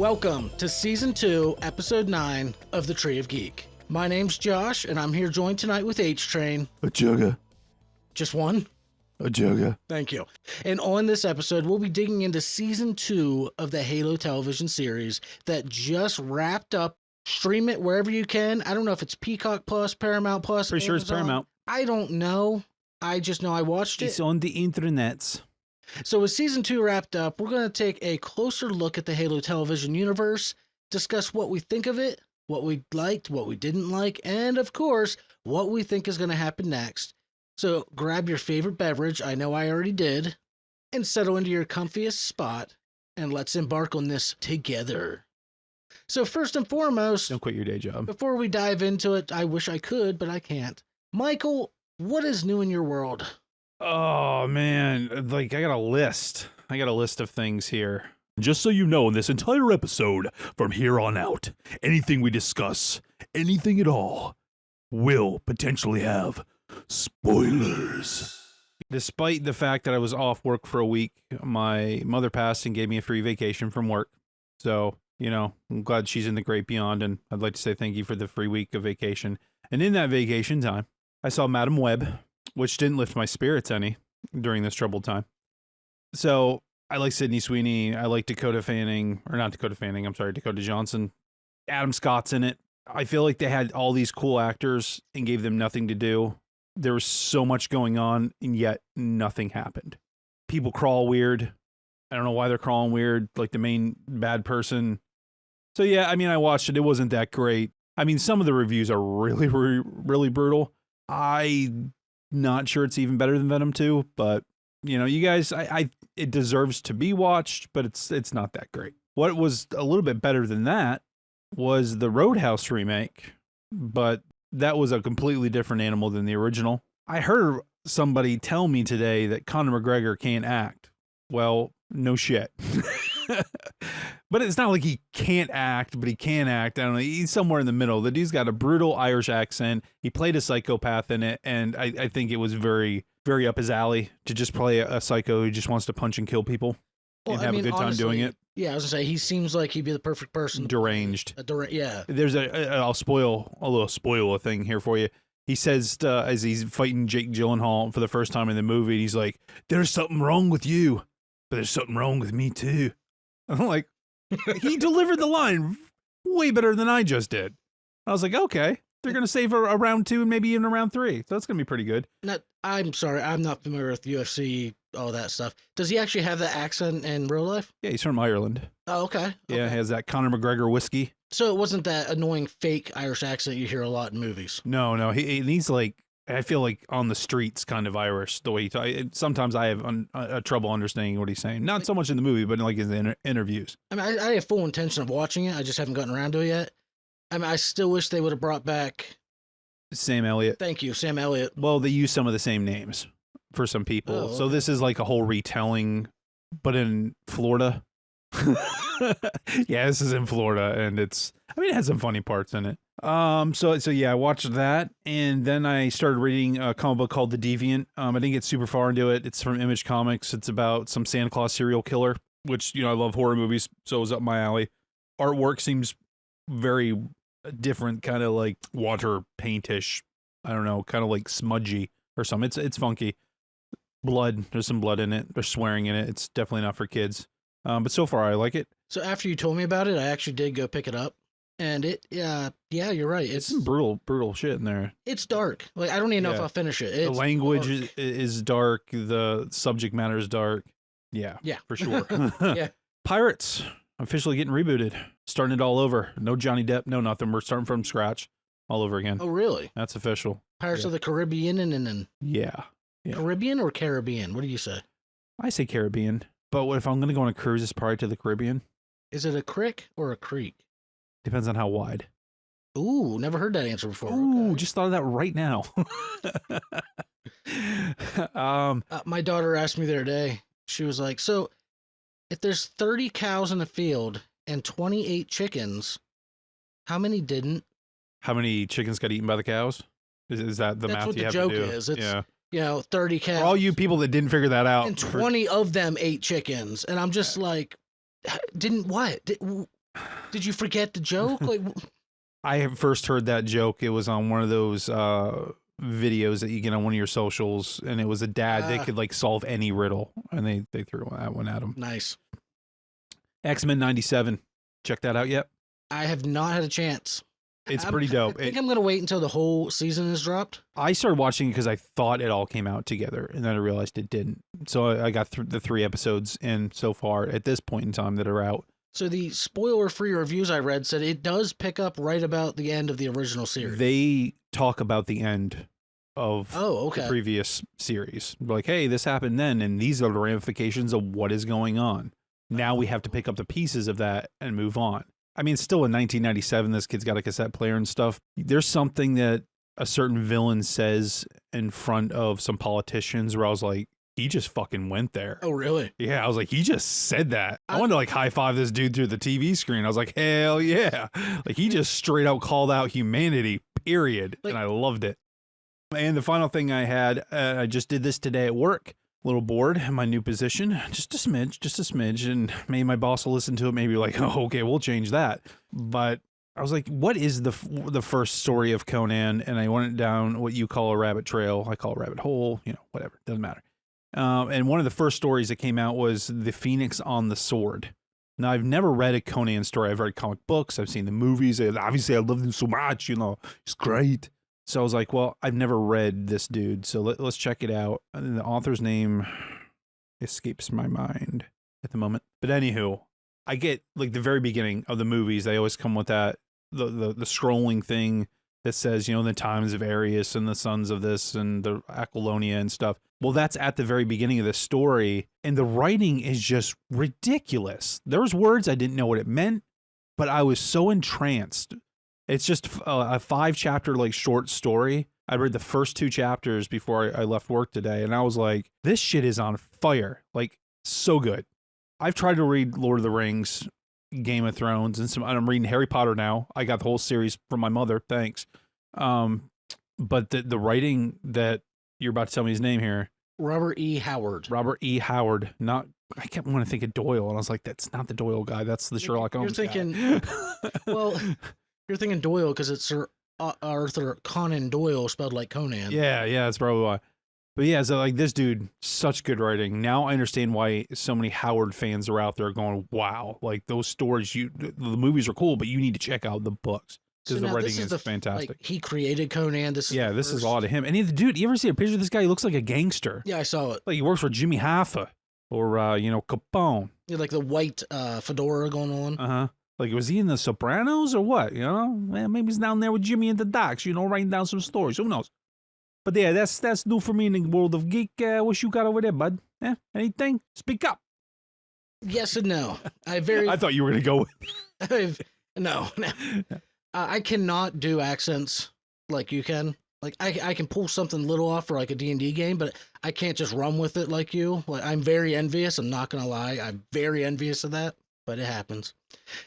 Welcome to Season 2, Episode 9 of the Tree of Geek. My name's Josh, and I'm here joined tonight with H-Train. A jugga. Just one? A jugga. Thank you. And on this episode, we'll be digging into Season 2 of the Halo television series that just wrapped up. Stream it wherever you can. I don't know if it's Peacock Plus, Paramount Plus, Pretty sure it's Paramount. I don't know. I just know I watched it. It's on the internets. So with Season 2 wrapped up, we're going to take a closer look at the Halo television universe, discuss what we think of it, what we liked, what we didn't like, and of course, what we think is going to happen next. So grab your favorite beverage, I know I already did, and settle into your comfiest spot, and let's embark on this together. So first and foremost, Don't quit your day job. before we dive into it, I wish I could, but I can't. Michael, what is new in your world? Oh, man. I got a list. Of things here. Just so you know, in this entire episode, from here on out, anything we discuss, anything at all, will potentially have spoilers. Despite the fact that I was off work for a week, my mother passed and gave me a free vacation from work. So, I'm glad she's in the great beyond, and I'd like to say thank you for the free week of vacation. And in that vacation time, I saw Madam Web, which didn't lift my spirits any during this troubled time. So I like Sydney Sweeney. I like Dakota Johnson. Adam Scott's in it. I feel like they had all these cool actors and gave them nothing to do. There was so much going on, and yet nothing happened. People crawl weird. I don't know why they're crawling weird, like the main bad person. So yeah, I watched it. It wasn't that great. Some of the reviews are really, really, really brutal. I'm not sure it's even better than Venom 2, but you guys, it deserves to be watched, but it's not that great. What was a little bit better than that was the Roadhouse remake, but that was a completely different animal than the original. I heard somebody tell me today that Conor McGregor can't act. Well, no shit. But it's not like he can't act, but he can act. I don't know. He's somewhere in the middle. The dude's got a brutal Irish accent. He played a psychopath in it, and I think it was very, very up his alley to just play a psycho who just wants to punch and kill people and have a good time doing it. Yeah, I was gonna say, he seems like he'd be the perfect person. Deranged. Yeah. There's I'll spoil a thing here for you. He says as he's fighting Jake Gyllenhaal for the first time in the movie, he's like, "There's something wrong with you, but there's something wrong with me too." I'm like, he delivered the line way better than I just did. I was like, okay, they're going to save a round 2 and maybe even a round 3. So that's going to be pretty good. I'm sorry, I'm not familiar with UFC, all that stuff. Does he actually have that accent in real life? Yeah, he's from Ireland. Oh, okay. Yeah, he has that Conor McGregor whiskey. So it wasn't that annoying fake Irish accent you hear a lot in movies? No, he's like, I feel like on the streets kind of Irish, the way he talks. Sometimes I have trouble understanding what he's saying. Not so much in the movie, but like in the interviews. I have full intention of watching it. I just haven't gotten around to it yet. I still wish they would have brought back Sam Elliott. Thank you, Sam Elliott. Well, they use some of the same names for some people. Oh, okay. So this is like a whole retelling, but in Florida. Yeah, this is in Florida, and it has some funny parts in it. So yeah, I watched that, and then I started reading a comic book called The Deviant. I didn't get super far into it. It's from Image Comics. It's about some Santa Claus serial killer, which, I love horror movies, so it was up my alley. Artwork seems very different, kind of like water paintish. I don't know, kind of like smudgy or something. It's funky. Blood, there's some blood in it. There's swearing in it. It's definitely not for kids. But so far I like it. So after you told me about it, I actually did go pick it up. And yeah, you're right. It's some brutal shit in there. It's dark. Like, I don't even know if I'll finish it. The language is dark. The subject matter is dark. Yeah, for sure. Yeah. Pirates officially getting rebooted. Starting it all over. No Johnny Depp, no nothing. We're starting from scratch all over again. Oh, really? That's official. Pirates of the Caribbean and Yeah. Caribbean or Caribbean? What do you say? I say Caribbean. But what if I'm going to go on a cruise? It's probably to the Caribbean. Is it a crick or a creek? Depends on how wide. Ooh, never heard that answer before. Ooh, okay. Just thought of that right now. My daughter asked me the other day, she was like, so if there's 30 cows in the field and 28 chickens, how many didn't? How many chickens got eaten by the cows? Is that the math you have to do? That's what the joke is. It's, 30 cows. For all you people that didn't figure that out. And 20 of them ate chickens. And I'm just like, didn't what? Did you forget the joke? Like, I have first heard that joke. It was on one of those videos that you get on one of your socials, and it was a dad that could like solve any riddle, and they threw that one at him. Nice. X-Men 97. Check that out yet? I have not had a chance. It's pretty dope. I think I'm gonna wait until the whole season is dropped. I started watching it because I thought it all came out together, and then I realized it didn't. So I got the 3 episodes in so far at this point in time that are out. So the spoiler-free reviews I read said it does pick up right about the end of the original series. They talk about the end of the previous series. Like, hey, this happened then, and these are the ramifications of what is going on. Now we have to pick up the pieces of that and move on. I mean, it's still in 1997. This kid's got a cassette player and stuff. There's something that a certain villain says in front of some politicians where I was like, he just fucking went there. Oh, really? Yeah, I was like, he just said that. I wanted to like high five this dude through the TV screen. I was like, hell yeah. Like he just straight out called out humanity, period. And I loved it. And the final thing I had, I just did this today at work. A little bored in my new position, just a smidge, and maybe my boss will listen to it, maybe like, oh, okay, we'll change that. But I was like, what is the first story of Conan? And I went down what you call a rabbit trail. I call it a rabbit hole, whatever, doesn't matter. And one of the first stories that came out was The Phoenix on the Sword. Now, I've never read a Conan story. I've read comic books. I've seen the movies. Obviously, I love him so much, he's great. So I was like, well, I've never read this dude, so let's check it out. And the author's name escapes my mind at the moment. But anywho, I get like the very beginning of the movies, they always come with that, the scrolling thing that says, the times of Arius and the sons of this and the Aquilonia and stuff. Well, that's at the very beginning of the story, and the writing is just ridiculous. There was words I didn't know what it meant, but I was so entranced. It's just a 5-chapter like short story. I read the first 2 chapters before I left work today, and I was like, this shit is on fire. Like, so good. I've tried to read Lord of the Rings, Game of Thrones, and I'm reading Harry Potter now. I got the whole series from my mother, thanks. But the writing that you're about to tell me his name here. Robert E. Howard. Robert E. Howard. I kept wanting to think of Doyle, and I was like, that's not the Doyle guy. That's the Sherlock Holmes guy. You're thinking, well... You're thinking Doyle because it's Sir Arthur Conan Doyle spelled like Conan. Yeah, that's probably why. But yeah, so like this dude, such good writing. Now I understand why so many Howard fans are out there going, wow, like those stories, the movies are cool, but you need to check out the books because the writing is fantastic. Like, he created Conan. This is all to him. And dude, you ever see a picture of this guy? He looks like a gangster. Yeah, I saw it. Like he works for Jimmy Hoffa or, Capone. Yeah, like the white fedora going on. Uh-huh. Like, was he in The Sopranos or what? Maybe he's down there with Jimmy and the Docks, writing down some stories. Who knows? But yeah, that's new for me in the world of geek. What you got over there, bud? Anything? Speak up. Yes and no. I thought you were gonna go with. No. I cannot do accents like you can. Like I can pull something little off for like a D&D game, but I can't just run with it like you. Like I'm very envious. I'm not gonna lie. I'm very envious of that. But it happens.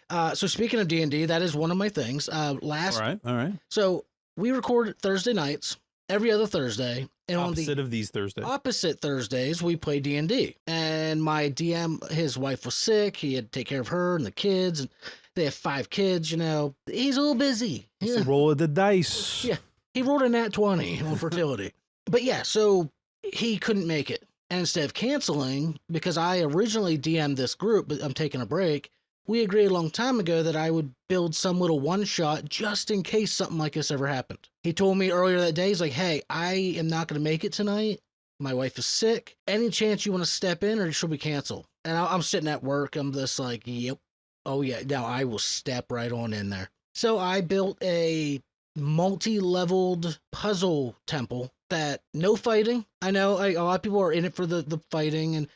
So speaking of D&D, that is one of my things. All right. So we record Thursday nights, every other Thursday. And opposite of these Thursdays. Opposite Thursdays, we play D&D. And my DM, his wife was sick. He had to take care of her and the kids. And they have 5 kids, He's a little busy. It's the roll of the dice. Yeah. He rolled a nat 20 on fertility. But yeah, so he couldn't make it. And instead of canceling, because I originally DM'd this group, but I'm taking a break, we agreed a long time ago that I would build some little one-shot just in case something like this ever happened. He told me earlier that day, he's like, hey, I am not going to make it tonight. My wife is sick. Any chance you want to step in or should we cancel? And I'm sitting at work. I'm just like, yep. Oh, yeah. Now I will step right on in there. So I built a multi-leveled puzzle temple that no fighting. I know a lot of people are in it for the fighting, and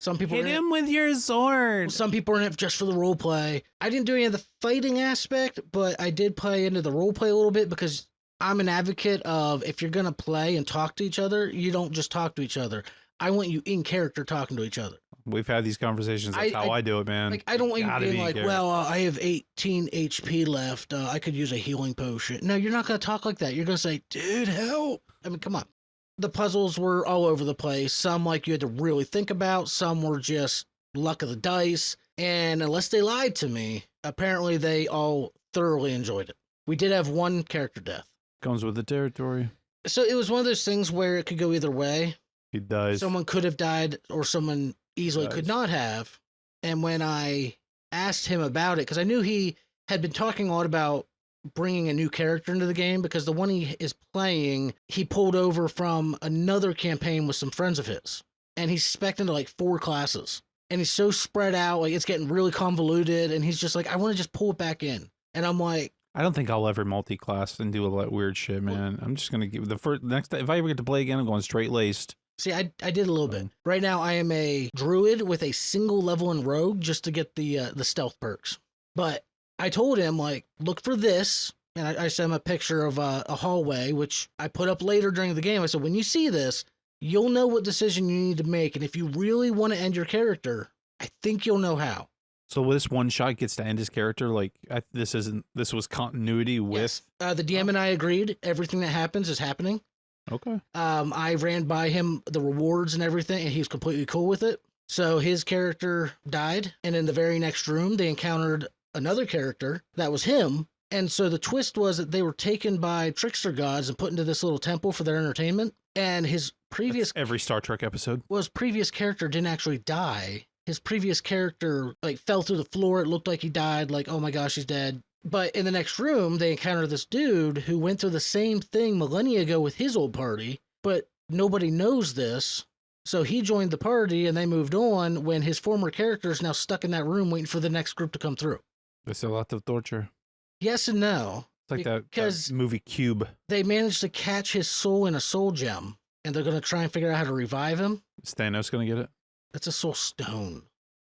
some people hit him with your sword. Some people are in it just for the role play. I didn't do any of the fighting aspect, but I did play into the role play a little bit because I'm an advocate of if you're gonna play and talk to each other, you don't just talk to each other. I want you in character talking to each other. We've had these conversations. That's how I do it, man. Like I don't want you being like, well, I have 18 HP left. I could use a healing potion. No, you're not going to talk like that. You're going to say, dude, help. I mean, come on. The puzzles were all over the place. Some like you had to really think about. Some were just luck of the dice. And unless they lied to me, apparently they all thoroughly enjoyed it. We did have one character death. Comes with the territory. So it was one of those things where it could go either way. He dies. Someone could have died or someone easily Dies. could not have. And when I asked him about it, because I knew he had been talking a lot about bringing a new character into the game, because the one he is playing, he pulled over from another campaign with some friends of his. And he's spec'd into like 4 classes. And he's so spread out, like it's getting really convoluted. And he's just like, I want to just pull it back in. And I'm like, I don't think I'll ever multi-class and do all that weird shit, man. I'm just gonna give the first next time if I ever get to play again, I'm going straight laced. see, I did a little bit. Right now, I am a druid with a single level in rogue just to get the stealth perks. But I told him, like, look for this. And I sent him a picture of a hallway, which I put up later during the game. I said, when you see this, you'll know what decision you need to make. And if you really want to end your character, I think you'll know how. So this one shot gets to end his character. Like this was continuity with. Yes. The DM and I agreed. Everything that happens is happening. Okay. I ran by him the rewards and everything, and he was completely cool with it. So his character died, and in the very next room, they encountered another character that was him. And so the twist was that they were taken by trickster gods and put into this little temple for their entertainment. And his previous Every Star Trek episode. previous character didn't actually die. His previous character like fell through the floor. It looked like he died. Like, oh my gosh, he's dead. But in the next room, they encounter this dude who went through the same thing millennia ago with his old party, but nobody knows this. So he joined the party and they moved on when his former character is now stuck in that room waiting for the next group to come through. It's a lot of torture. Yes and no. It's like that Because movie Cube. they managed to catch his soul in a soul gem, and they're going to try and figure out how to revive him. Is Thanos gonna get it? That's a soul stone.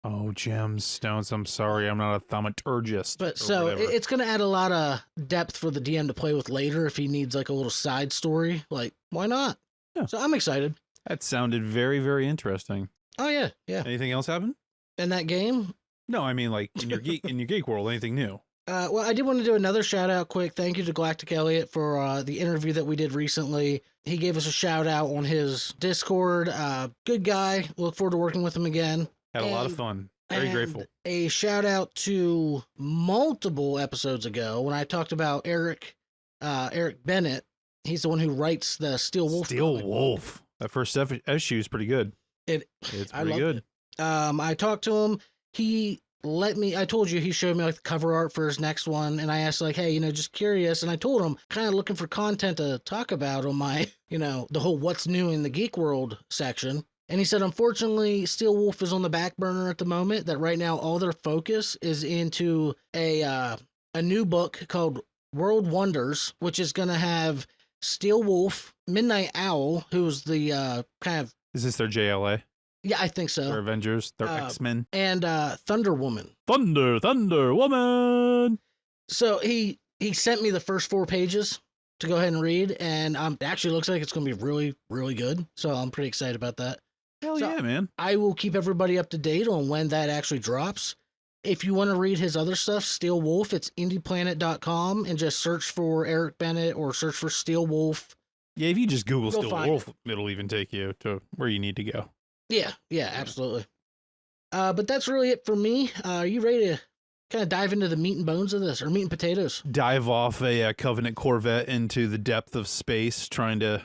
Oh, gems, stones. I'm sorry, I'm not a thaumaturgist. But or so whatever. it's going to add a lot of depth for the DM to play with later if he needs like a little side story. Like, why not? Yeah. So I'm excited. That sounded very, very interesting. Oh, yeah. Yeah. Anything else happen? In that game, No, I mean like in your geek world. Anything new? well, I did want to do another shout out quick. Thank you to Galactic Elliot for the interview that we did recently. He gave us a shout out on his Discord. Good guy. Look forward to working with him again. Had a lot of And- fun. Very and grateful. A shout out to multiple episodes ago when I talked about Eric Bennett. He's the one who writes the Steel Wolf. Steel comic book. Wolf. That first issue is pretty good. It, It's I pretty loved good. I talked to him. He let me. I told you he showed me like the cover art for his next one, and I asked like, hey, just curious. And I told him kind of looking for content to talk about on my, the whole what's new in the geek world section. And he said, unfortunately, Steel Wolf is on the back burner at the moment. That right now all their focus is into a new book called World Wonders, which is going to have Steel Wolf, Midnight Owl, who's the kind of Is this their JLA? yeah, I think Their so, Avengers? Their X-Men? and Thunder Woman. Thunder Woman! So he sent me the first 4 pages to go ahead and read, and it actually looks like it's going to be really, really good. So I'm pretty excited about that. Hell So- yeah, man. I will keep everybody up to date on when that actually drops. If you want to read his other stuff, Steel Wolf, it's indieplanet.com and just search for Eric Bennett or search for Steel Wolf. Yeah, if you just Google You'll Steel find Wolf, it'll even take you to where you need to go. Yeah, absolutely. But that's really it for me. Are you ready to kind of dive into the meat and bones of this, or meat and potatoes? Dive off a Covenant Corvette into the depth of space, trying to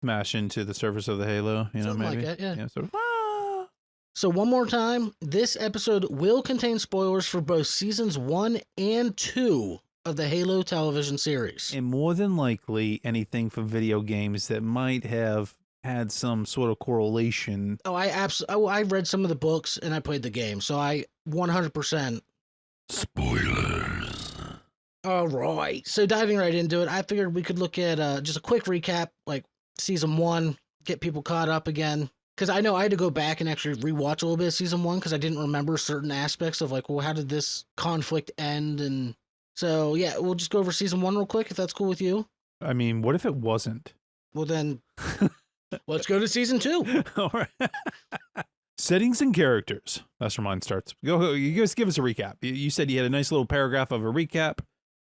smash into the surface of the Halo. Something maybe. like that, yeah. So, So one more time, this episode will contain spoilers for both seasons 1 and 2 of the Halo television series. and more than likely anything from video games that might have had some sort of correlation. Oh, I read some of the books and I played the game, so I 100%. Spoilers. All right. So diving right into it, I figured we could look at just a quick recap, like season 1, get people caught up again. Because I know I had to go back and actually rewatch a little bit of season 1 because I didn't remember certain aspects of like, well, how did this conflict end? And so, yeah, we'll just go over season 1 real quick if that's cool with you. I mean, what if it wasn't? Well, then let's go to season 2. All right. Settings and characters. That's where mine starts. Go. You guys give us a recap. You said you had a nice little paragraph of a recap.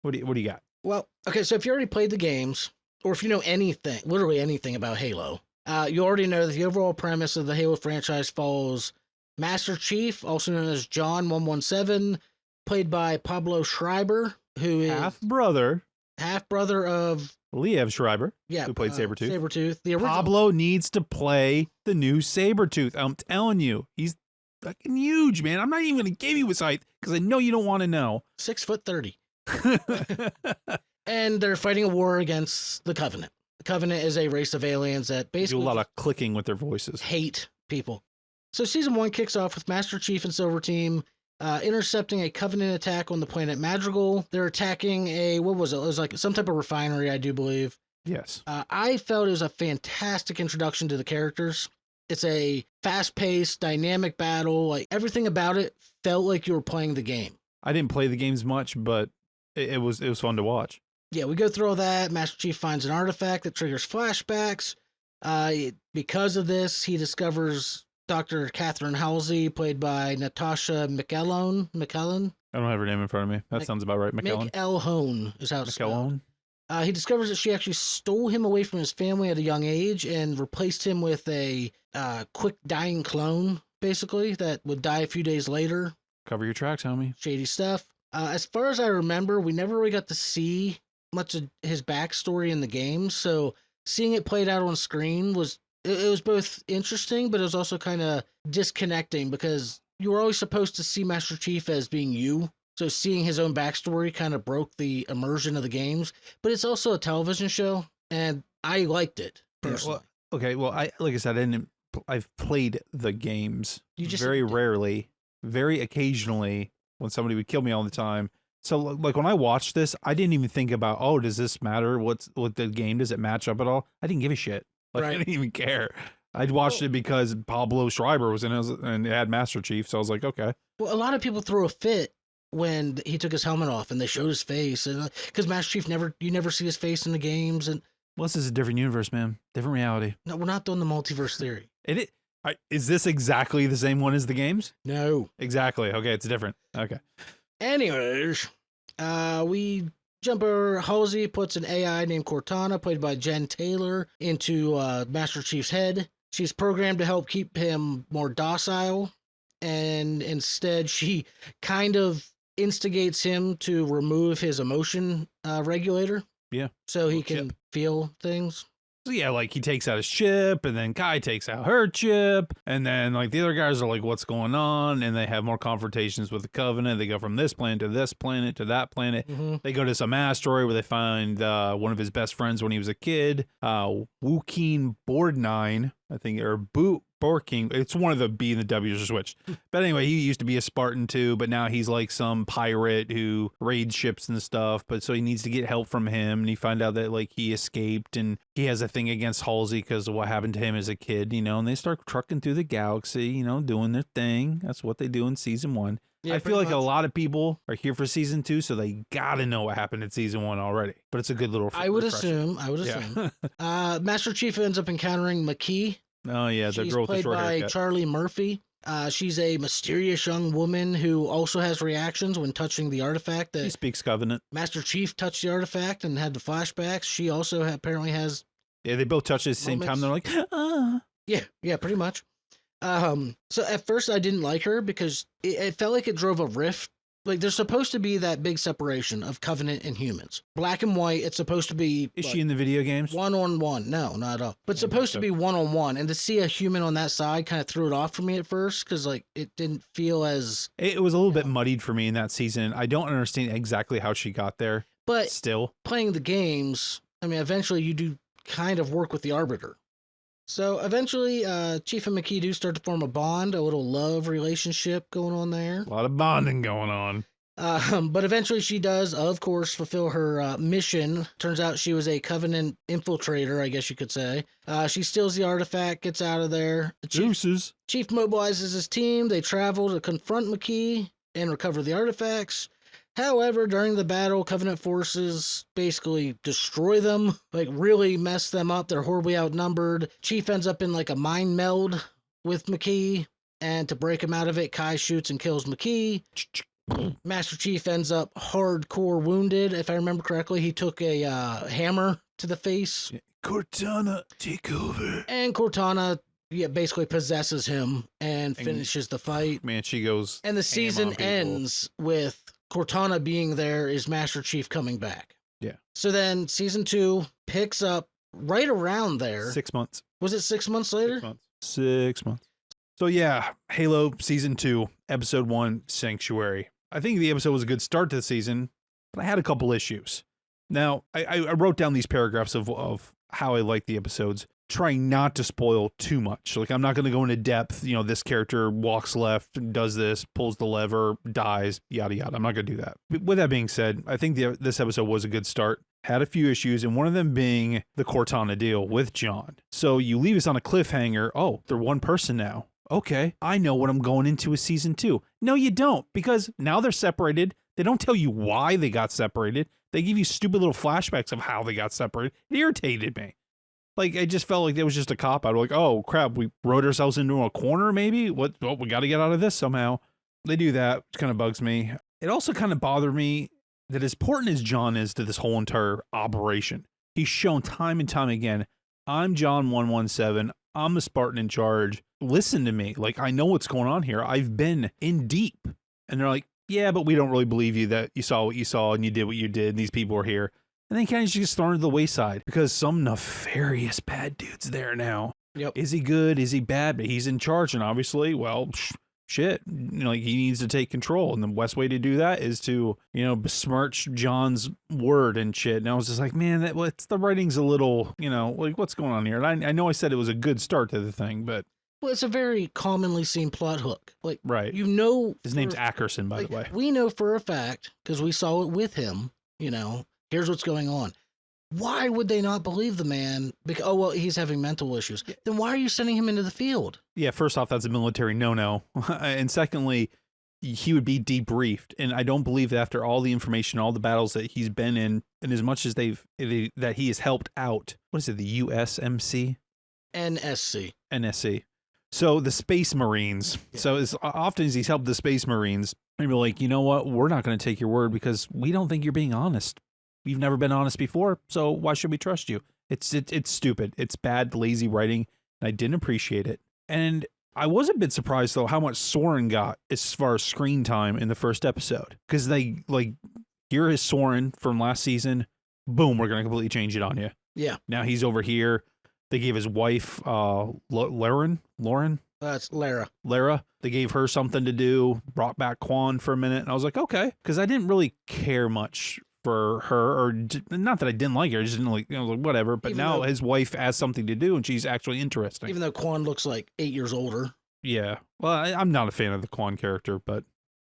What do you got? Well, okay, so if you already played the games, or if you know anything, literally anything about Halo, you already know that the overall premise of the Halo franchise follows Master Chief, also known as John 117, played by Pablo Schreiber, who is half brother of Liev Schreiber, yeah, who played Sabretooth. Sabretooth, the original. Pablo needs to play the new Sabretooth. I'm telling you, he's fucking huge, man. I'm not even going to give you his height because I know you don't want to know. 6'30". And they're fighting a war against the Covenant. The Covenant is a race of aliens that basically do a lot of clicking with their voices. Hate people. So season 1 kicks off with Master Chief and Silver Team intercepting a Covenant attack on the planet Madrigal. They're attacking what was it? It was like some type of refinery, I do believe. Yes. I felt it was a fantastic introduction to the characters. It's a fast-paced, dynamic battle. Like everything about it felt like you were playing the game. I didn't play the games much, but it was fun to watch. Yeah, we go through all that. Master Chief finds an artifact that triggers flashbacks. Because of this, he discovers Dr. Catherine Halsey, played by Natasha McElhone. I don't have her name in front of me. That sounds about right. McElhone is how it's spelled. McElhone? He discovers that she actually stole him away from his family at a young age and replaced him with a quick dying clone, basically, that would die a few days later. Cover your tracks, homie. Shady stuff. As far as I remember, we never really got to see much of his backstory in the game, so seeing it played out on screen was both interesting, but it was also kind of disconnecting because you were always supposed to see Master Chief as being you. So seeing his own backstory kind of broke the immersion of the games, but it's also a television show, and I liked it personally. Like I said, I've played the games very did. rarely, very occasionally when somebody would kill me all the time. So like when I watched this, I didn't even think about, oh, does this matter? What the game, does it match up at all? I didn't give a shit. Like Right. I didn't even care. I'd watched it because Pablo Schreiber was in it and it had Master Chief, so I was like, okay. Well, a lot of people threw a fit when he took his helmet off and they showed his face, and because Master Chief you never see his face in the games, and Well, this is a different universe, man. Different reality. no, we're not doing the multiverse theory. Is this exactly the same one as the games? No. Exactly. Okay, it's different. Okay. Anyways, we Jumper Halsey puts an AI named Cortana, played by Jen Taylor, into Master Chief's head. She's programmed to help keep him more docile, and instead she kind of instigates him to remove his emotion regulator. Yeah. So he Little can chip. feel things. So yeah, like he takes out his chip, and then Kai takes out her chip, and then like the other guys are like, "What's going on?" And they have more confrontations with the Covenant. They go from this planet to this planet to that planet. Mm-hmm. They go to some asteroid where they find one of his best friends when he was a kid, Wookeen Boardnine, I think, or Borking. It's one of the B and the W's are switched. But anyway, he used to be a Spartan too, but now he's like some pirate who raids ships and stuff. But so he needs to get help from him, and he find out that like he escaped, and he has a thing against Halsey because of what happened to him as a kid, you know. And they start trucking through the galaxy, you know, doing their thing. That's what they do in season 1. Yeah, I feel like pretty a much. lot of people are here for season 2, so they gotta know what happened in season 1 already. But it's a good little. I would refresher. assume. Yeah. Master Chief ends up encountering McKee. Oh yeah, the She's girl with the played short by haircut. Charlie Murphy. She's a mysterious young woman who also has reactions when touching the artifact. She That speaks Covenant. Master Chief touched the artifact and had the flashbacks. She also apparently has. Yeah, they both touch at the same time. They're like, ah. Yeah, pretty much. So at first I didn't like her because it felt like it drove a rift. Like there's supposed to be that big separation of Covenant and humans. Black and white, it's supposed to be. Is she in the video games? One-on-one? No, not at all. But it's supposed to be one-on-one, and to see a human on that side kind of threw it off for me at first because like it didn't feel as. It was a little bit muddied for me in that season. I don't understand exactly how she got there. But Still, playing the games, I mean, eventually you do kind of work with the Arbiter. So eventually, Chief and McKee do start to form a bond, a little love relationship going on there. a lot of bonding going on. But eventually she does, of course, fulfill her mission. Turns out she was a Covenant infiltrator, I guess you could say. She steals the artifact, gets out of there. The Deuces. Chief mobilizes his team. They travel to confront McKee and recover the artifacts. However, during the battle, Covenant forces basically destroy them, like really mess them up. They're horribly outnumbered. Chief ends up in like a mind meld with McKee, and to break him out of it, Kai shoots and kills McKee. Master Chief ends up hardcore wounded. If I remember correctly, he took a hammer to the face. Cortana, take over. And Cortana basically possesses him and finishes the fight. Man, she goes. And the ham season on people. ends with Cortana being there is Master Chief coming back. Yeah. So then season 2 picks up right around there. 6 months. Was it 6 months later? 6 months. 6 months. So yeah, Halo Season 2, Episode 1, Sanctuary. I think the episode was a good start to the season, but I had a couple issues. Now, I wrote down these paragraphs of how I like the episodes, trying not to spoil too much. Like, I'm not going to go into depth, you know, this character walks left, does this, pulls the lever, dies, yada, yada. I'm not going to do that. But with that being said, I think this episode was a good start. Had a few issues, and one of them being the Cortana deal with John. So you leave us on a cliffhanger. Oh, they're one person now. Okay, I know what I'm going into with season 2. No, you don't, because now they're separated. They don't tell you why they got separated. They give you stupid little flashbacks of how they got separated. It irritated me. Like, I just felt like it was just a cop-out. Like, oh, crap, we wrote ourselves into a corner, maybe? What? Oh, we got to get out of this somehow. They do that, which kind of bugs me. It also kind of bothered me that as important as John is to this whole entire operation, he's shown time and time again, I'm John 117. I'm a Spartan in charge. Listen to me. Like, I know what's going on here. I've been in deep. And they're like, yeah, but we don't really believe you that you saw what you saw and you did what you did and these people are here. And then kind of just thrown to the wayside because some nefarious bad dude's there now. Yep. Is he good? Is he bad? But he's in charge. And obviously, well, shit, you know, like, he needs to take control. And the best way to do that is to, you know, besmirch John's word and shit. And I was just like, man, the writing's a little, you know, like, what's going on here? And I know I said it was a good start to the thing, but. Well, it's a very commonly seen plot hook. Like, right. You know. His name's Ackerson, by the way. We know for a fact, because we saw it with him, you know, here's what's going on. Why would they not believe the man? Because, oh, well, he's having mental issues. Then why are you sending him into the field? Yeah, first off, that's a military no-no. And secondly, he would be debriefed. And I don't believe that after all the information, all the battles that he's been in, and as much as that he has helped out, what is it, the USMC? NSC. So the Space Marines. Yeah. So as often as he's helped the Space Marines, they'd be like, you know what? We're not going to take your word because we don't think you're being honest. You've never been honest before, so why should we trust you? It's stupid. It's bad, lazy writing, and I didn't appreciate it. And I was a bit surprised, though, how much Soren got as far as screen time in the first episode. Because they, like, here is Soren from last season. Boom, we're going to completely change it on you. Yeah. Now he's over here. They gave his wife, Lauren? That's Lara. They gave her something to do, brought back Quan for a minute, and I was like, okay. Because I didn't really care much for her, or not that I didn't like her, I just didn't like, you know, like, whatever. But even now his wife has something to do, and she's actually interesting. Even though Quan looks like 8 years older. Yeah. Well, I'm not a fan of the Quan character, but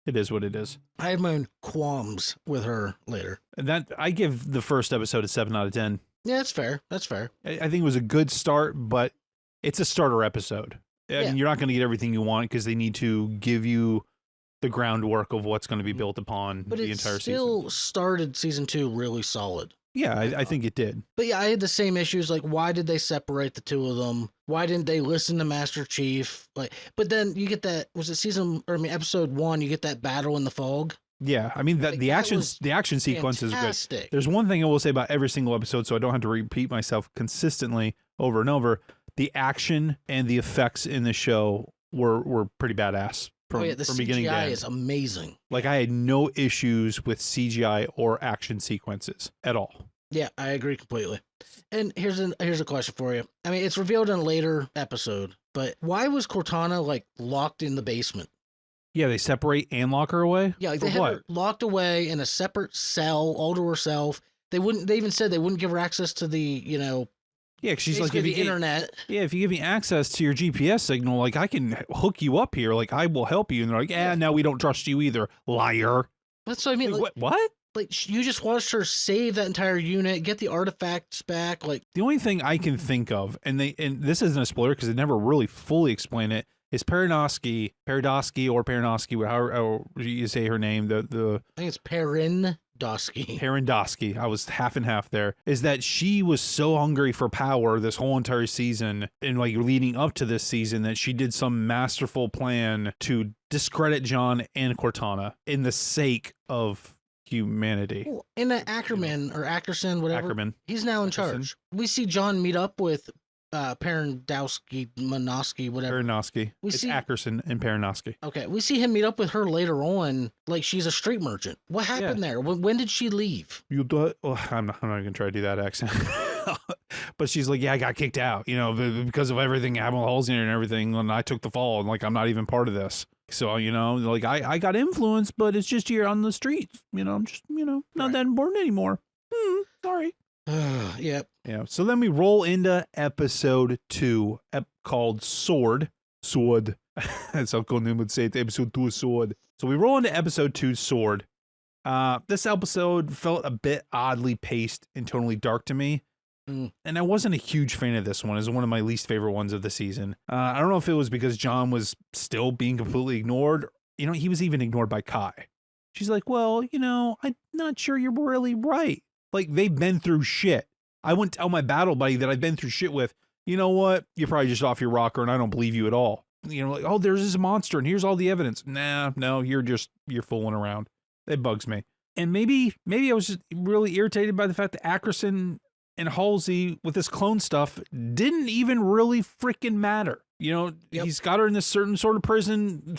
it is what it is. I have my own qualms with her later. And that I give the first episode a 7 out of 10. Yeah, that's fair. I think it was a good start, but it's a starter episode. I mean, you're not going to get everything you want because they need to give you the groundwork of what's going to be built upon the entire season. But it still started season 2 really solid. Yeah, I think it did. But yeah, I had the same issues. Like, why did they separate the two of them? Why didn't they listen to Master Chief? Like, but then you get that, episode 1, you get that battle in the fog. Yeah, I mean, the action sequence is good. There's one thing I will say about every single episode, so I don't have to repeat myself consistently over and over. The action and the effects in the show were pretty badass from beginning to end. CGI is amazing. Like, I had no issues with CGI or action sequences at all. Yeah, I agree completely. And here's a question for you. I mean, it's revealed in a later episode, but why was Cortana, like, locked in the basement? Yeah, they separate and lock her away? Yeah, like, they had her locked away in a separate cell all to herself. They even said they wouldn't give her access to the, you know, yeah, because she's like, the internet. Yeah, if you give me access to your GPS signal, like, I can hook you up here. Like, I will help you. And they're like, no, we don't trust you either, liar. That's what I mean. Like, what? Like, you just watched her save that entire unit, get the artifacts back. Like, the only thing I can think of, and this isn't a spoiler because they never really fully explain it, is Paradoski, however you say her name. I think it's Parandowski. I was half and half there. Is that she was so hungry for power this whole entire season, and like leading up to this season, that she did some masterful plan to discredit John and Cortana in the sake of humanity. Well, and Ackerman or Ackerson, whatever. Ackerman. He's now in charge. We see John meet up with Manoski, whatever. Paranosky. It's Ackerson and Paranosky. Okay, we see him meet up with her later on, like she's a street merchant. What happened there? When did she leave? You do it? Well, I'm not going to try to do that accent. But she's like, yeah, I got kicked out, because of everything happened with Halsey and everything, and I took the fall, and like I'm not even part of this. So, like I got influence, but it's just here on the streets. I'm just, not that important anymore. Sorry. Yep. Yeah. So then we roll into episode 2, called Sword. Sword. That's how Conan would say it. Episode 2 is Sword. So we roll into episode 2, Sword. This episode felt a bit oddly paced and tonally dark to me. And I wasn't a huge fan of this one. It's one of my least favorite ones of the season. I don't know if it was because John was still being completely ignored. He was even ignored by Kai. She's like, well, I'm not sure you're really right. Like, they've been through shit. I wouldn't tell my battle buddy that I've been through shit with. You know what? You're probably just off your rocker and I don't believe you at all. Like, oh, there's this monster and here's all the evidence. Nah, no, you're fooling around. It bugs me. And maybe I was just really irritated by the fact that Ackerson and Halsey with this clone stuff didn't even really freaking matter. He's got her in this certain sort of prison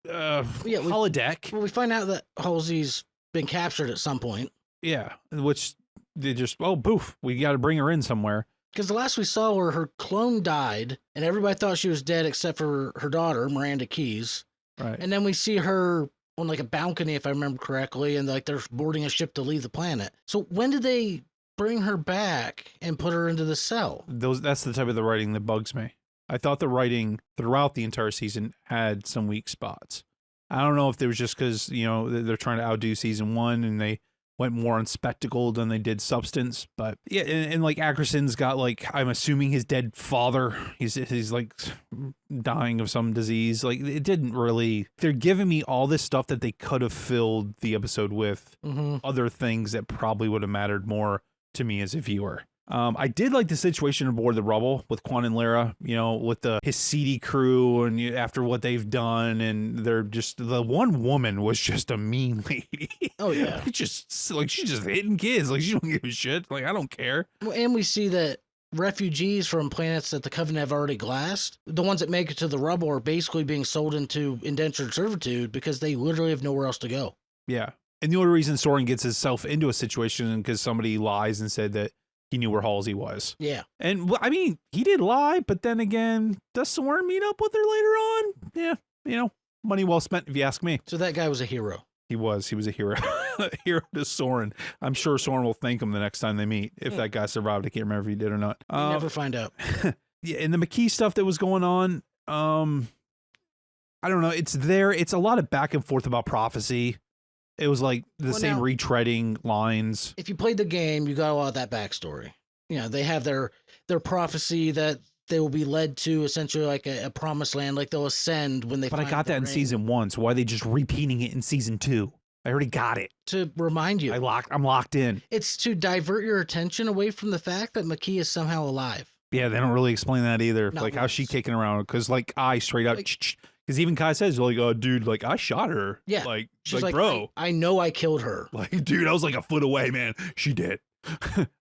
holodeck. We find out that Halsey's been captured at some point. Yeah, which they just, poof, we got to bring her in somewhere. Because the last we saw her clone died, and everybody thought she was dead except for her daughter, Miranda Keyes. Right. And then we see her on like a balcony, if I remember correctly, and like they're boarding a ship to leave the planet. So when did they bring her back and put her into the cell? That's the type of the writing that bugs me. I thought the writing throughout the entire season had some weak spots. I don't know if it was just because, they're trying to outdo season 1 and they went more on spectacle than they did substance. But yeah, and like Ackerson's got like, I'm assuming his dead father, he's like dying of some disease. Like it didn't really, they're giving me all this stuff that they could have filled the episode with other things that probably would have mattered more to me as a viewer. I did like the situation aboard the Rubble with Quan and Lara, with his seedy crew and after what they've done, and they're just, the one woman was just a mean lady. Oh yeah. Just like, she's just hitting kids. Like she don't give a shit. Like, I don't care. Well, and we see that refugees from planets that the Covenant have already glassed, the ones that make it to the Rubble, are basically being sold into indentured servitude because they literally have nowhere else to go. Yeah. And the only reason Soren gets himself into a situation is because somebody lies and said that he knew where Halsey was. Yeah. And I mean, he did lie, but then again, does Soren meet up with her later on? Yeah. Money well spent, if you ask me. So that guy was a hero. He was a hero. A hero to Soren. I'm sure Soren will thank him the next time they meet, if that guy survived. I can't remember if he did or not. You never find out. Yeah, and the McKee stuff that was going on, I don't know. It's a lot of back and forth about prophecy. It was like the same retreading lines. If you played the game, you got a lot of that backstory. They have their prophecy that they will be led to essentially like a promised land, like they'll ascend when they. But I got that in season 1, so why are they just repeating it in season 2? I already got it. To remind you. I'm locked in. It's to divert your attention away from the fact that McKee is somehow alive. Yeah, they don't really explain that either. Not like how's she kicking around? Because like I straight up. Because even Kai says, like, oh, dude, like, I shot her. Yeah. Like, she's like, bro. I know I killed her. Like, dude, I was like a foot away, man. She did.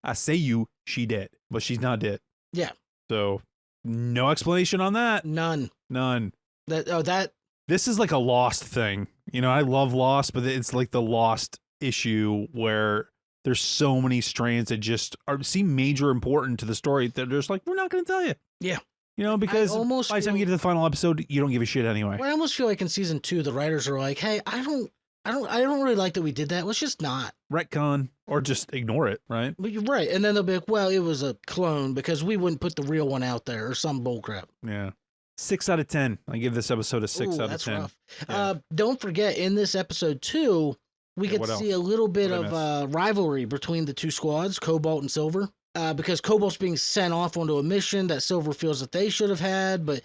I say she did. But she's not dead. Yeah. So, no explanation on that. None. This is like a Lost thing. I love Lost, but it's like the Lost issue where there's so many strands that just seem major important to the story that they're just like, we're not going to tell you. Yeah. Because by the time you get to the final episode, you don't give a shit anyway. I almost feel like in season 2, the writers are like, "Hey, I don't really like that we did that. Let's just not retcon or just ignore it, right?" But you're right, and then they'll be like, "Well, it was a clone because we wouldn't put the real one out there or some bullcrap." Yeah, 6 out of 10. I give this episode a 6 out of 10. Rough. Yeah. Don't forget, in this episode 2, we get to see a little bit of rivalry between the two squads, Cobalt and Silver. Because Cobalt's being sent off onto a mission that Silver feels that they should have had, but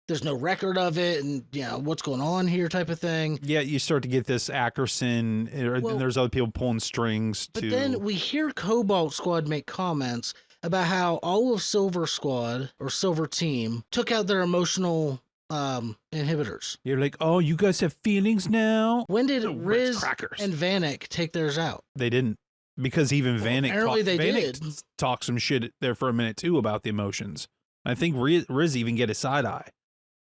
there's no record of it, and what's going on here type of thing. Yeah, you start to get this Ackerson, and there's other people pulling strings. But then we hear Cobalt Squad make comments about how all of Silver Squad, or Silver Team, took out their emotional inhibitors. You're like, oh, you guys have feelings now? When did Riz and Vanek take theirs out? They didn't. Because even apparently they Vanek did. talked some shit there for a minute too about the emotions. I think Riz even get a side eye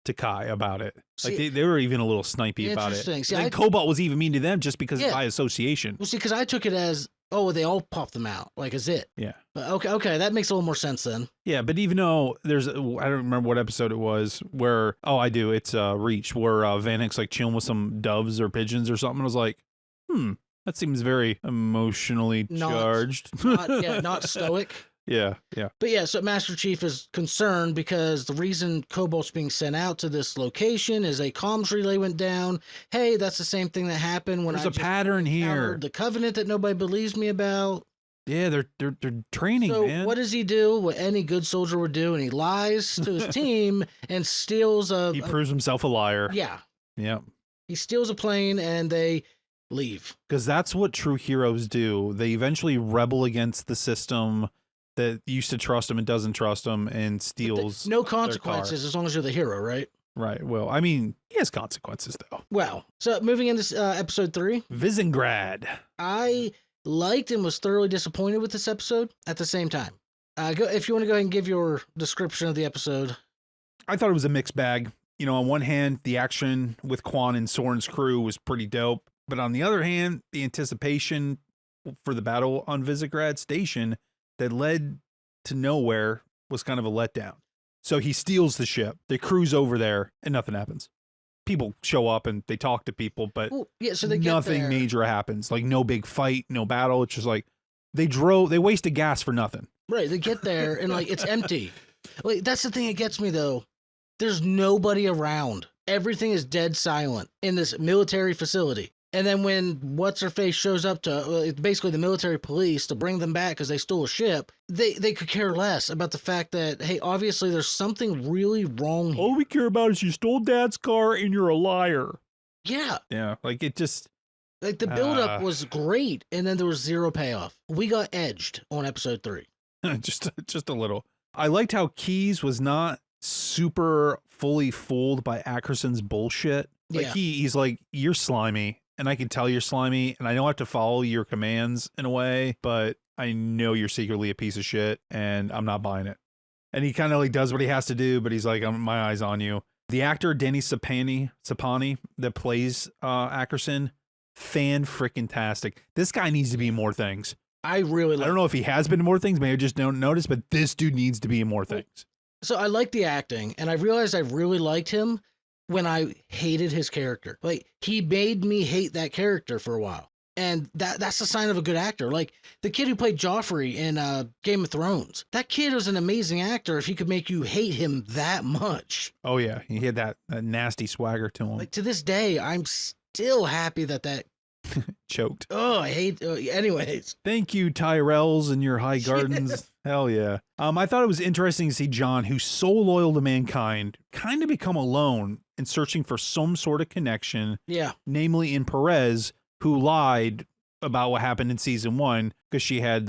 to Kai about it. Like See, they were even a little snipey about it. interesting. See, And Cobalt was even mean to them just because by association. Well, see, because I took it as, oh, they all popped them out. Like, is it? Yeah. But okay, that makes a little more sense then. Yeah, but even though I don't remember what episode it was where, I do, it's Reach, where Vanek's like chilling with some doves or pigeons or something. I was like, that seems very emotionally charged. Not stoic. Yeah. But yeah, so Master Chief is concerned because the reason Cobalt's being sent out to this location is a comms relay went down. Hey, that's the same thing that happened when there's a pattern here. The Covenant that nobody believes me about. Yeah, they're training, so man. What does he do? What any good soldier would do, and he lies to his team and steals He proves himself a liar. Yeah. Yeah. He steals a plane and they leave. Because that's what true heroes do. They eventually rebel against the system that used to trust him and doesn't trust him and steals. No consequences as long as you're the hero, right? Right. Well, I mean, he has consequences though. Well, so moving into episode 3. Visengrad. I liked and was thoroughly disappointed with this episode at the same time. If you want to go ahead and give your description of the episode. I thought it was a mixed bag. You know, on one hand, the action with Quan and Soren's crew was pretty dope. But on the other hand, the anticipation for the battle on Visegrad Station that led to nowhere was kind of a letdown. So he steals the ship. They cruise over there and nothing happens. People show up and they talk to people, but so they nothing major happens. Like no big fight, no battle. It's just like they wasted gas for nothing. Right. They get there and like it's empty. Like that's the thing that gets me though. There's nobody around. Everything is dead silent in this military facility. And then when What's-Her-Face shows up to basically the military police to bring them back because they stole a ship, they could care less about the fact that, hey, obviously there's something really wrong here. All we care about is you stole Dad's car and you're a liar. Yeah. Yeah, like it just... Like the buildup was great, and then there was zero payoff. We got edged on episode 3. just a little. I liked how Keyes was not super fully fooled by Ackerson's bullshit. Like he's like, you're slimy. And I can tell you're slimy, and I don't have to follow your commands in a way, but I know you're secretly a piece of shit, and I'm not buying it. And he kind of like does what he has to do, but he's like, my eyes on you. The actor Denny Sapani that plays Ackerson, fan-freaking-tastic. This guy needs to be in more things. I don't know if he has been in more things, maybe I just don't notice, but this dude needs to be in more things. So I like the acting, and I realized I really liked him when I hated his character. Like, he made me hate that character for a while. And that's a sign of a good actor. Like, the kid who played Joffrey in Game of Thrones. That kid was an amazing actor if he could make you hate him that much. Oh, yeah. He had that nasty swagger to him. Like, to this day, I'm still happy that choked. Oh, I hate... anyways. Thank you, Tyrells and your high gardens. Hell yeah. I thought it was interesting to see John, who's so loyal to mankind, kind of become alone and searching for some sort of connection. Yeah. Namely in Perez, who lied about what happened in season 1 because she had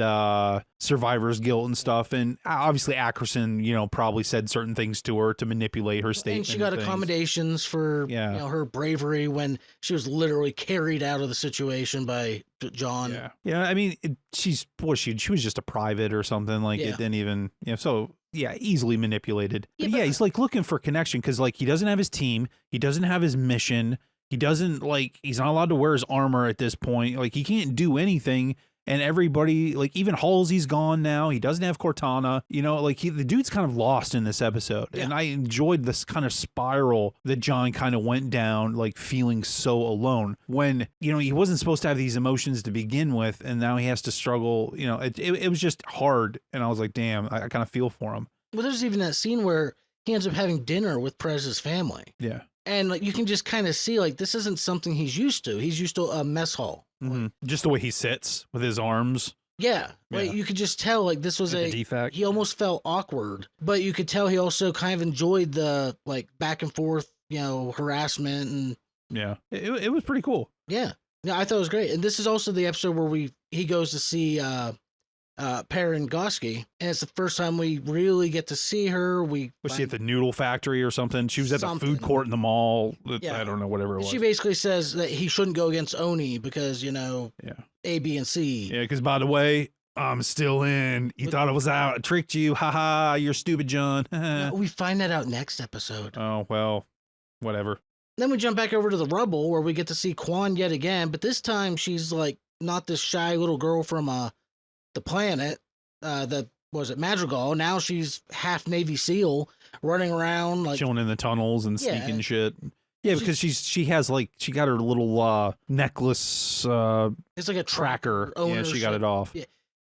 survivor's guilt and stuff. And obviously Ackerson, probably said certain things to her to manipulate her statement. And she got accommodations for her bravery when she was literally carried out of the situation by John. Yeah. I mean, she was just a private or something. Like it didn't even, so yeah, easily manipulated. But he's like looking for connection because like he doesn't have his team. He doesn't have his mission. He doesn't he's not allowed to wear his armor at this point. Like he can't do anything. And everybody, like even Halsey's gone now. He doesn't have Cortana. The dude's kind of lost in this episode. Yeah. And I enjoyed this kind of spiral that John kind of went down, like feeling so alone when, he wasn't supposed to have these emotions to begin with. And now he has to struggle. It was just hard. And I was like, damn, I kind of feel for him. Well, there's even that scene where he ends up having dinner with Perez's family. Yeah. And you can just kind of see this isn't something he's used to. He's used to a mess hall. Mm-hmm. Just the way he sits with his arms. Yeah. You could just tell this was a defect. He almost felt awkward, but you could tell he also kind of enjoyed the back and forth, harassment and. Yeah. It was pretty cool. Yeah. Yeah. I thought it was great. And this is also the episode where he goes to see, Perrin Goski, and it's the first time we really get to see her. Was she at the noodle factory or something? She was at the food court in the mall. I don't know, whatever it was. She basically says that he shouldn't go against Oni because, and A, B, and C. Yeah, because by the way, I'm still in. You thought I was out. I tricked you. Ha ha. You're stupid, John. No, we find that out next episode. Oh, well, whatever. Then we jump back over to the rubble where we get to see Quan yet again, but this time she's like not this shy little girl from the planet that was it Madrigal. Now she's half Navy SEAL running around like chilling in the tunnels and sneaking shit. Yeah, because she has like she got her little necklace it's like a tracker. Yeah, she got it off.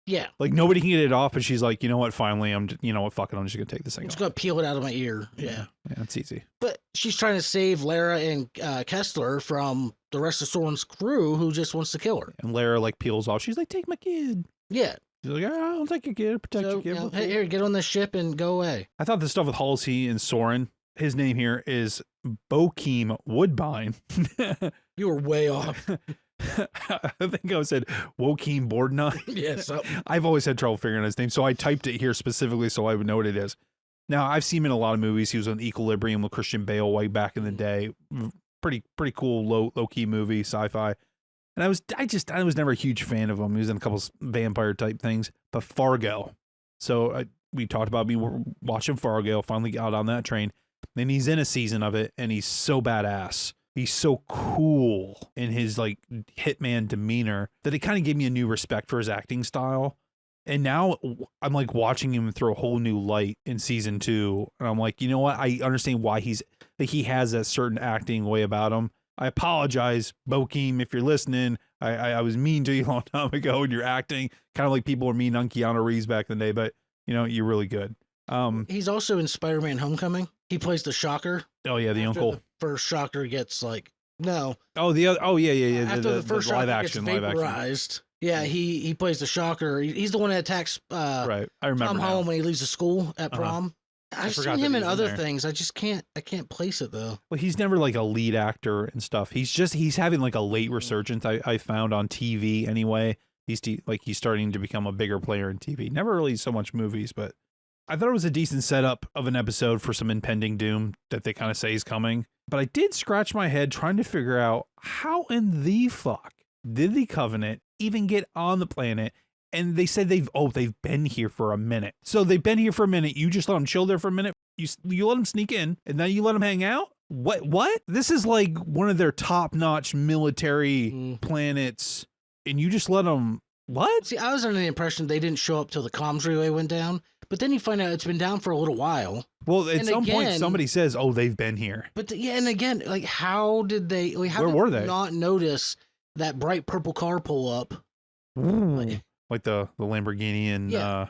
Yeah. Like nobody can get it off, but she's like, you know what? Finally, you know what? Fuck it, I'm just gonna take this thing. I'm just off. gonna peel it out of my ear. Yeah, it's easy. But she's trying to save Lara and Kessler from the rest of Soren's crew, who just wants to kill her. And Lara like peels off. She's like, take my kid. Yeah. She's like, oh, I'll take your kid, protect your kid. You know, hey, here, get on this ship and go away. I thought the stuff with Halsey and Soren. His name here is Bokeem Woodbine. You were way off. I think I said Wokeem Bordnine. Yes. I've always had trouble figuring out his name, so I typed it here specifically so I would know what it is. Now, I've seen him in a lot of movies. He was on Equilibrium with Christian Bale way back in the day. Pretty cool, low-key movie, sci-fi. And I was never a huge fan of him. He was in a couple vampire type things, but Fargo. So we talked about me watching Fargo, finally got on that train. Then he's in a season of it, and he's so badass. He's so cool in his like hitman demeanor that it kind of gave me a new respect for his acting style. And now I'm like watching him through a whole new light in season 2. And I'm like, you know what? I understand why he has a certain acting way about him. I apologize, Bokeem, if you're listening. I was mean to you a long time ago and you're acting kind of like people were mean on Keanu Reeves back in the day, but you know, you're really good. He's also in Spider-Man Homecoming. He plays the Shocker. Oh yeah, the uncle. The first Shocker gets like no. Oh the other. Oh yeah. After the first Shocker live action, gets vaporized. Yeah, he plays the Shocker. He's the one that attacks right. I remember Tom Holland when he leaves the school at prom. I've seen him in other things. I can't place it though. Well, he's never like a lead actor and stuff. He's having like a late resurgence. I found on TV anyway. He's starting to become a bigger player in TV. Never really so much movies, but I thought it was a decent setup of an episode for some impending doom that they kind of say is coming. But I did scratch my head trying to figure out how in the fuck did the Covenant even get on the planet? And they said they've been here for a minute. So they've been here for a minute. You just let them chill there for a minute. You let them sneak in and then you let them hang out. What? This is like one of their top-notch military planets. And you just let them, what? See, I was under the impression they didn't show up till the comms relay went down. But then you find out it's been down for a little while. Well, at some point, somebody says, "Oh, they've been here." But and again, like, how did they? Where were they? Not notice that bright purple car pull up? Like the Lamborghini and yeah.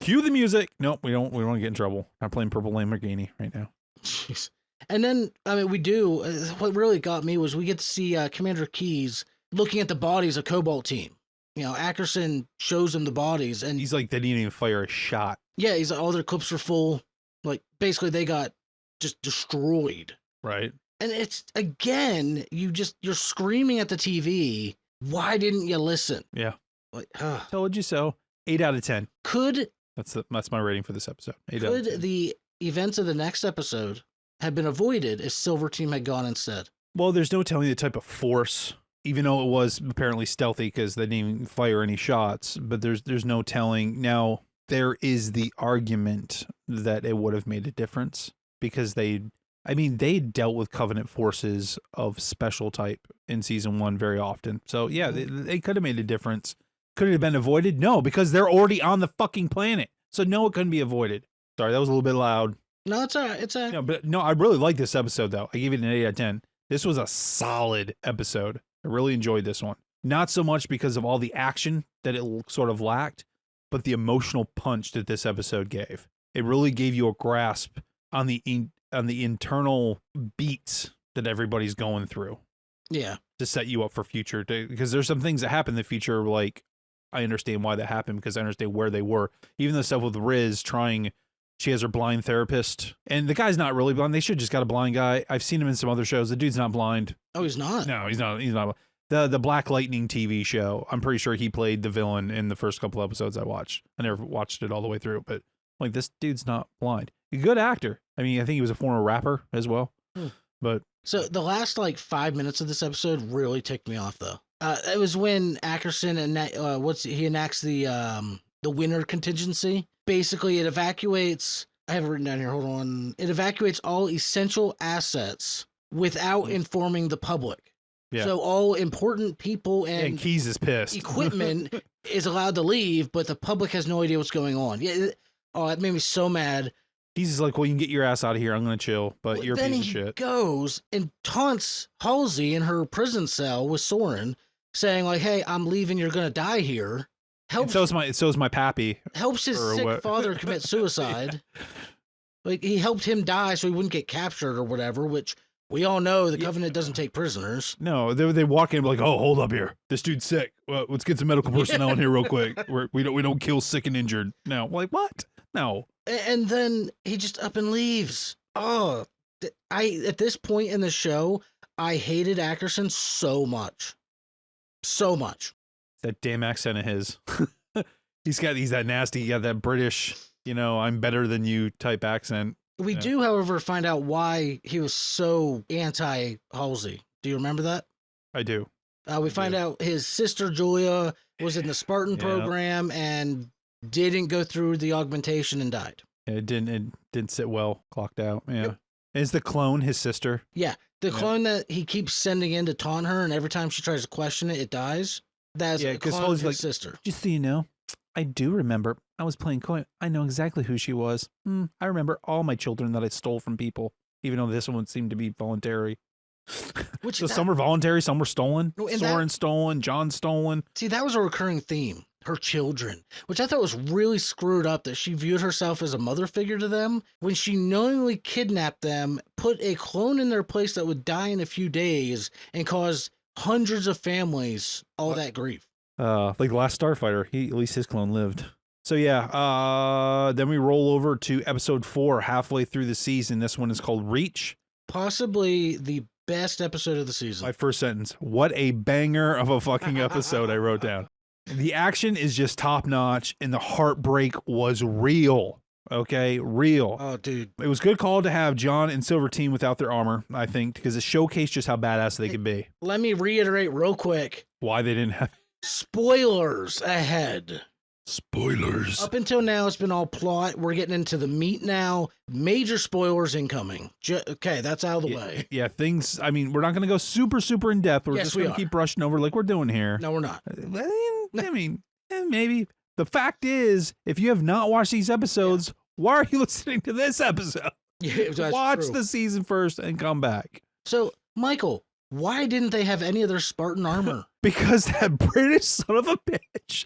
Cue the music. Nope, we don't want to get in trouble. I'm playing purple Lamborghini right now. Jeez. And then we do. What really got me was we get to see Commander Keyes looking at the bodies of Cobalt Team. You know, Ackerson shows him the bodies, and he's like, they didn't even fire a shot. Yeah, he's like, all their clips were full. Like, basically, they got just destroyed. Right. And it's, again, you're screaming at the TV. Why didn't you listen? Yeah. Like, told you so. 8 out of 10. That's my rating for this episode. 8 out of 10. Could the events of the next episode have been avoided if Silver Team had gone instead? Well, there's no telling the type of force. Even though it was apparently stealthy because they didn't even fire any shots, but there's no telling. Now, there is the argument that it would have made a difference because they dealt with Covenant forces of special type in season 1 very often. So yeah, they could have made a difference. Could it have been avoided? No, because they're already on the fucking planet. So no, it couldn't be avoided. Sorry, that was a little bit loud. No, it's all right. It's all right. No, I really like this episode though. I give it an 8 out of 10. This was a solid episode. I really enjoyed this one. Not so much because of all the action that it sort of lacked, but the emotional punch that this episode gave. It really gave you a grasp on the internal beats that everybody's going through. Yeah. To set you up for future. Because there's some things that happen in the future, like, I understand why that happened because I understand where they were. Even the stuff with Riz she has her blind therapist, and the guy's not really blind. They should just got a blind guy. I've seen him in some other shows. The dude's not blind. Oh, he's not? No, he's not. He's not. The Black Lightning TV show, I'm pretty sure he played the villain in the first couple episodes I watched. I never watched it all the way through, but like, this dude's not blind. He's a good actor. I mean, I think he was a former rapper as well. But So the last like 5 minutes of this episode really ticked me off, though. It was when Ackerson and he enacts the winter contingency. Basically, it evacuates. I have it written down here. Hold on. It evacuates all essential assets without informing the public. Yeah. So all important people And Keys is pissed. equipment is allowed to leave, but the public has no idea what's going on. Yeah. That made me so mad. Keys is like, well, you can get your ass out of here. I'm going to chill, but you're a Then piece of he shit. goes and taunts Halsey in her prison cell with Soren, saying like, "Hey, I'm leaving. You're gonna die here." And so is my pappy. Helps his or sick what? father commit suicide. Like he helped him die so he wouldn't get captured or whatever. Which we all know the Covenant doesn't take prisoners. No, they walk in like, oh, hold up here. This dude's sick. Well, let's get some medical personnel in here real quick. We don't kill sick and injured. No, like what? No. And then he just up and leaves. Oh, at this point in the show, I hated Ackerson so much. So much. That damn accent of his. he's that nasty, that British, I'm better than you type accent. We do, however, find out why he was so anti-Halsey. Do you remember that? I do. We find out his sister Julia was in the Spartan program and didn't go through the augmentation and died. It didn't sit well, clocked out. Yeah. Yep. Is the clone his sister? Yeah. The clone that he keeps sending in to taunt her, and every time she tries to question it, it dies. That's the clone of his sister. Just so you know, I do remember. I was playing coin. I know exactly who she was. I remember all my children that I stole from people, even though this one seemed to be voluntary. Some were voluntary, some were stolen. Soren stolen, John stolen. See, that was a recurring theme. Her children, which I thought was really screwed up, that she viewed herself as a mother figure to them when she knowingly kidnapped them, put a clone in their place that would die in a few days and cause hundreds of families all that grief. Like the last Starfighter, at least his clone lived. So yeah, then we roll over to episode 4, halfway through the season. This one is called Reach. Possibly the best episode of the season. My first sentence, what a banger of a fucking episode I wrote down. The action is just top notch and the heartbreak was real. Okay, real. Oh, dude. It was a good call to have John and Silver team without their armor, I think, because it showcased just how badass they could be. Let me reiterate real quick. Why they didn't have... Spoilers ahead. Spoilers. Up until now, it's been all plot. We're getting into the meat now. Major spoilers incoming. Okay, that's out of the way. Yeah, things... I mean, we're not going to go super in depth. We're just going to keep brushing over like we're doing here. No, we're not. I mean, maybe. The fact is, if you have not watched these episodes, why are you listening to this episode? Yeah, Watch the season first and come back. So, Michael, why didn't they have any of their Spartan armor? Because that British son of a bitch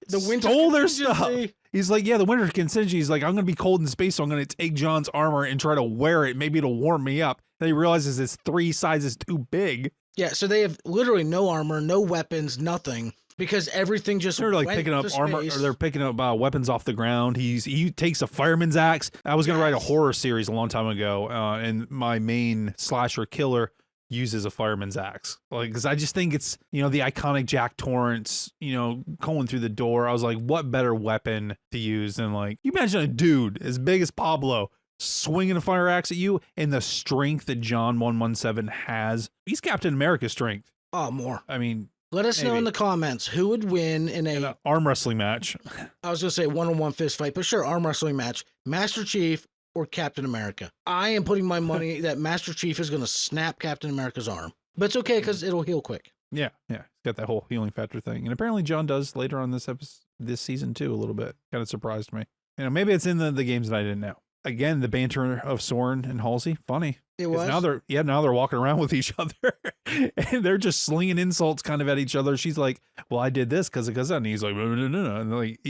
stole their stuff. He's like, yeah, the winter contingency. He's like, I'm going to be cold in space, so I'm going to take John's armor and try to wear it. Maybe it'll warm me up. And he realizes it's 3 sizes too big. Yeah, so they have literally no armor, no weapons, nothing, because everything just they're like picking up armor, or they're picking up weapons off the ground. He takes a fireman's axe. I was gonna write a horror series a long time ago, and my main slasher killer uses a fireman's axe, like, because I just think it's the iconic Jack Torrance, going through the door. I was like, what better weapon to use than, like, you imagine a dude as big as Pablo swinging a fire axe at you, and the strength that John 117 has. He's Captain America's strength. Oh, more. I mean, let us know in the comments who would win in an arm wrestling match. I was going to say one-on-one fist fight, but sure, arm wrestling match. Master Chief or Captain America. I am putting my money that Master Chief is going to snap Captain America's arm. But it's okay because it'll heal quick. Yeah. He's got that whole healing factor thing. And apparently John does later on this season too, a little bit. Kind of surprised me. Maybe it's in the games that I didn't know. Again, the banter of Soren and Halsey, funny. It was. Now they're walking around with each other, and they're just slinging insults kind of at each other. She's like, "Well, I did this because of that," and he's like, "No, no, no," and like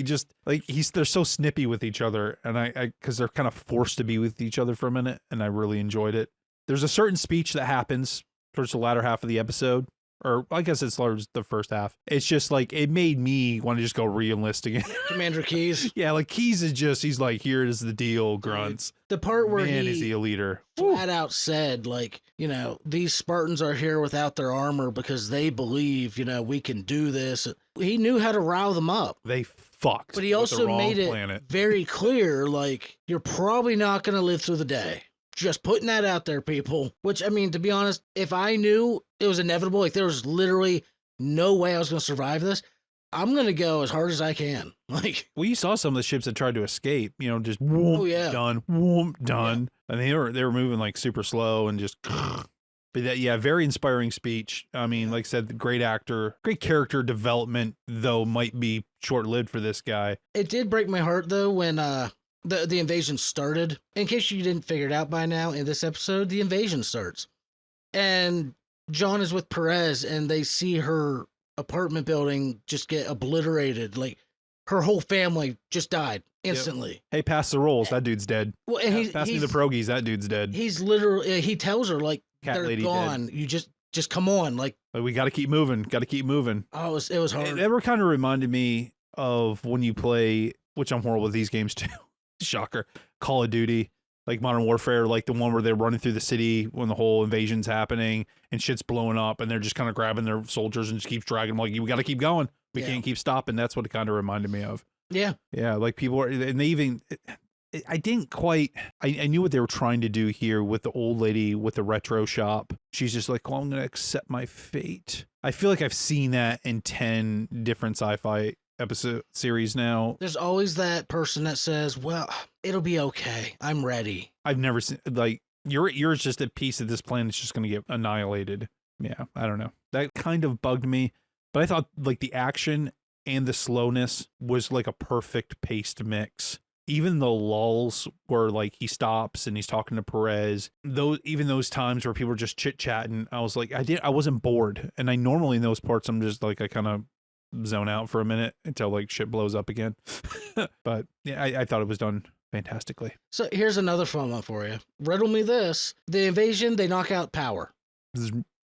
they're so snippy with each other, and because they're kind of forced to be with each other for a minute, and I really enjoyed it. There's a certain speech that happens towards the latter half of the episode. Or I guess it's the first half. It's just like, it made me want to just go re-enlist again. Commander Keys. Yeah, like Keys he's like, here is the deal, grunts. The part where is he a leader? Flat out said, like, these Spartans are here without their armor because they believe, we can do this. He knew how to rile them up. They fucked. But he also made it very clear, like, you're probably not going to live through the day. Just putting that out there, people. Which, I mean, to be honest, if I knew it was inevitable, like there was literally no way I was going to survive this, I'm going to go as hard as I can. Like, well, you saw some of the ships that tried to escape, you know, just whoop, done, whoop, done. And they were moving like super slow and just, but that, yeah, very inspiring speech. I mean, like I said, great actor, great character development, though might be short-lived for this guy. It did break my heart though when, the invasion started. In case you didn't figure it out by now, in this episode, the invasion starts. And John is with Perez and they see her apartment building just get obliterated. Like her whole family just died instantly. Yep. Hey, pass the rolls. That dude's dead. Well, and pass me the pierogies. That dude's dead. He's literally, he tells her like, Cat they're lady gone. dead. You just come on. Like we got to keep moving. Got to keep moving. Oh, it was hard. It kind of reminded me of when you play, which I'm horrible with these games too. Shocker. Call of Duty, like Modern Warfare, like the one where they're running through the city when the whole invasion's happening and shit's blowing up and they're just kind of grabbing their soldiers and just keeps dragging them like, we got to keep going. We can't keep stopping. That's what it kind of reminded me of. Yeah. Yeah. Like people are, and they even, I didn't quite, I knew what they were trying to do here with the old lady with the retro shop. She's just like, well, I'm going to accept my fate. I feel like I've seen that in 10 different sci-fi episode series now. There's always that person that says, well, it'll be okay. I'm ready. I've never seen, like, you're just a piece of this planet's just going to get annihilated. Yeah, I don't know. That kind of bugged me, but I thought like the action and the slowness was like a perfect paced mix. Even the lulls where like he stops and he's talking to Perez, those times where people are just chit chatting, I was like, I wasn't bored. And I normally in those parts, I'm just like, I kind of zone out for a minute until like shit blows up again. But yeah, I thought it was done fantastically. So here's another fun one for you. Riddle me this. The invasion, they knock out power,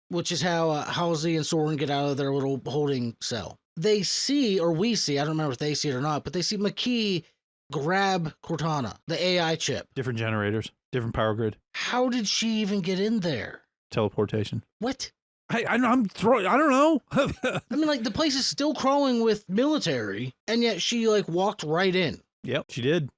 which is how Halsey and Soren get out of their little holding cell. They see, or we see, I don't remember if they see it or not, but they see McKee grab Cortana, the AI chip. Different generators, different power grid. How did she even get in there? Teleportation. What? I don't know. I mean, like, the place is still crawling with military, and yet she, like, walked right in. Yep, she did.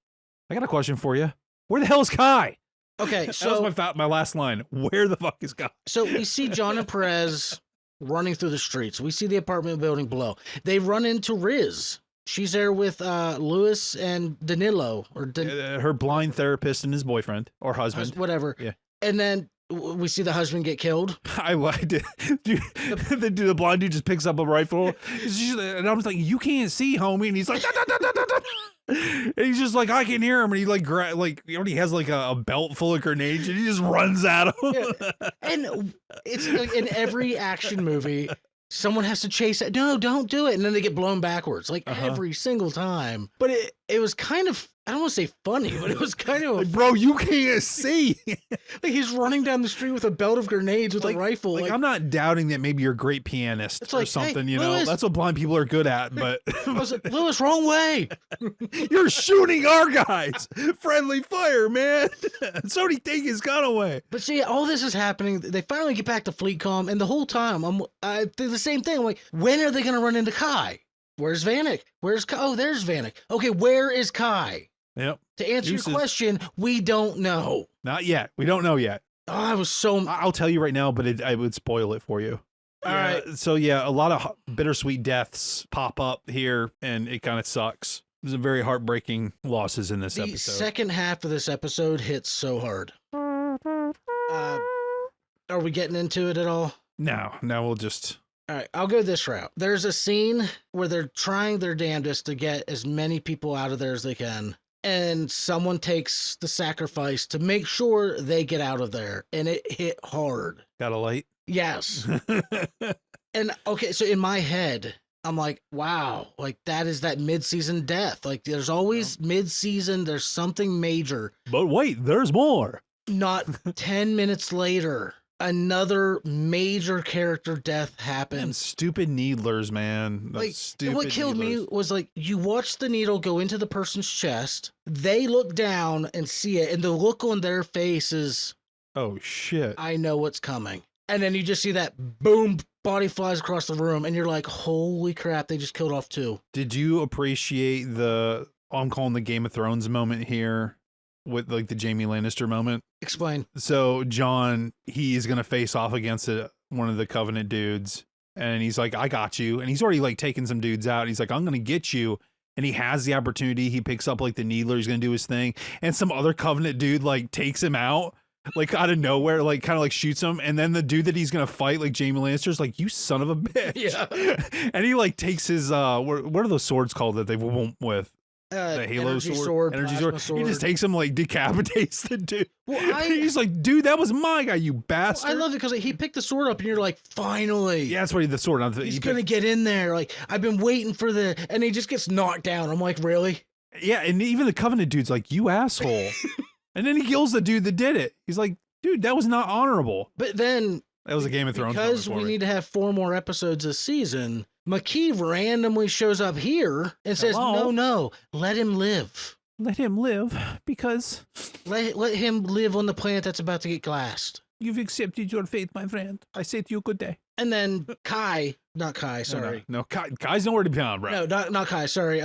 I got a question for you. Where the hell is Kai? Okay, so... that was my last line. Where the fuck is Kai? So we see John and Perez running through the streets. We see the apartment building below. They run into Riz. She's there with Louis and Danilo. Her blind therapist and his boyfriend or husband. Whatever. Yeah. And then we see the husband get killed. I liked it. The blind dude just picks up a rifle. And I was like, you can't see, homie. And he's like, da, da, da, da, da, da. And he's just like, I can hear him. And he like, he already has like a belt full of grenades and he just runs at him. Yeah. And it's like in every action movie, someone has to chase it. No, don't do it. And then they get blown backwards like every single time. But it was kind of, I don't want to say funny, but it was kind of... Like, bro, you can't see. Like he's running down the street with a belt of grenades with a rifle. Like, I'm not doubting that maybe you're a great pianist or something, hey, you Louis, know? That's what blind people are good at, but... I was like, Louis, wrong way. You're shooting our guys. Friendly fire, man. Somebody take his gun away. But see, all this is happening. They finally get back to Fleetcom, and the whole time, I do the same thing. I'm like, when are they going to run into Kai? Where's Vanek? Where's Kai? Oh, there's Vanek. Okay, where is Kai? Yep. To answer your question, we don't know. Not yet. We don't know yet. Oh, I was so... I'll tell you right now, but I would spoil it for you. All right. So yeah, a lot of bittersweet deaths pop up here, and it kind of sucks. There's a very heartbreaking losses in this episode. The second half of this episode hits so hard. Are we getting into it at all? No, we'll just... All right, I'll go this route. There's a scene where they're trying their damnedest to get as many people out of there as they can. And someone takes the sacrifice to make sure they get out of there. And it hit hard. Got a light? Yes. And okay, so in my head, I'm like, wow, like that is that mid-season death. Like there's always mid-season, there's something major. But wait, there's more. Not 10 minutes later, another major character death happened. Them stupid needlers, man. Like, what killed me was like, you watch the needle go into the person's chest, they look down and see it, and the look on their face is, oh shit, I know what's coming. And then you just see that boom, body flies across the room, and you're like, holy crap, they just killed off two. Did you appreciate I'm calling the Game of Thrones moment here? with like the Jamie Lannister moment. Explain. So John, he's gonna face off against one of the Covenant dudes, and he's like, "I got you," and he's already like taken some dudes out. He's like, "I'm gonna get you." And he has the opportunity. He picks up like the Needler. He's gonna do his thing, and some other Covenant dude like takes him out, like out of nowhere, like kind of like shoots him. And then the dude that he's gonna fight, like Jamie Lannister's, like, "You son of a bitch!" Yeah. And he like takes his what are those swords called that they won't with? The Halo energy sword, energy sword. He just takes him, like, decapitates the dude. Well, he's like, "Dude, that was my guy, you bastard." Well, I love it because he picked the sword up, and you're like, "Finally!" Yeah, that's what the sword. He's gonna get in there. Like, I've been waiting for and he just gets knocked down. I'm like, really? Yeah, and even the Covenant dude's like, "You asshole," and then he kills the dude that did it. He's like, "Dude, that was not honorable." But then that was a Game of Thrones. Because we need to have 4 more episodes this season. McKee randomly shows up here and says, no, let him live. Let him live, because... Let him live on the planet that's about to get glassed. You've accepted your fate, my friend. I say to you, good day. And then not Kai, sorry. No, Kai's nowhere to be found, bro. No, not Kai, sorry.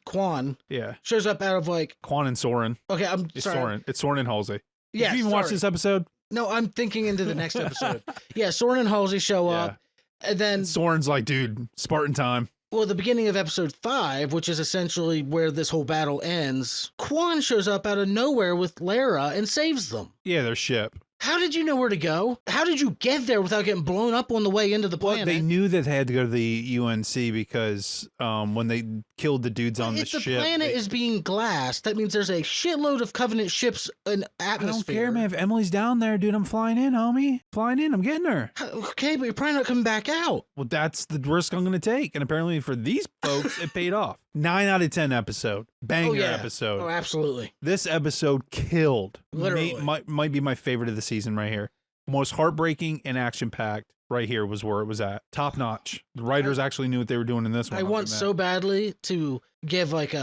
Quan. Yeah. Shows up out of like... Quan and Soren. Okay, It's sorry. Soren. It's Soren and Halsey. Yeah, Did you even watch this episode? No, I'm thinking into the next episode. Yeah, Soren and Halsey show up. And then Soren's like, "Dude, Spartan time." Well, the beginning of episode 5, which is essentially where this whole battle ends, Quan shows up out of nowhere with Lara and saves them. Yeah, their ship. How did you know where to go? How did you get there without getting blown up on the way into the planet? Well, they knew that they had to go to the UNC because when they killed the dudes on the ship. If the planet is being glassed, that means there's a shitload of Covenant ships in atmosphere. I don't care, man. If Emily's down there, dude, I'm flying in, homie. Flying in. I'm getting her. Okay, but you're probably not coming back out. Well, that's the risk I'm going to take. And apparently for these folks, it paid off. 9 out of 10 episode. Banger episode. Oh, absolutely. This episode killed. Literally. Might be my favorite of the season right here. Most heartbreaking and action-packed right here was where it was at. Top notch. The writers actually knew what they were doing in this one. I want so badly to give like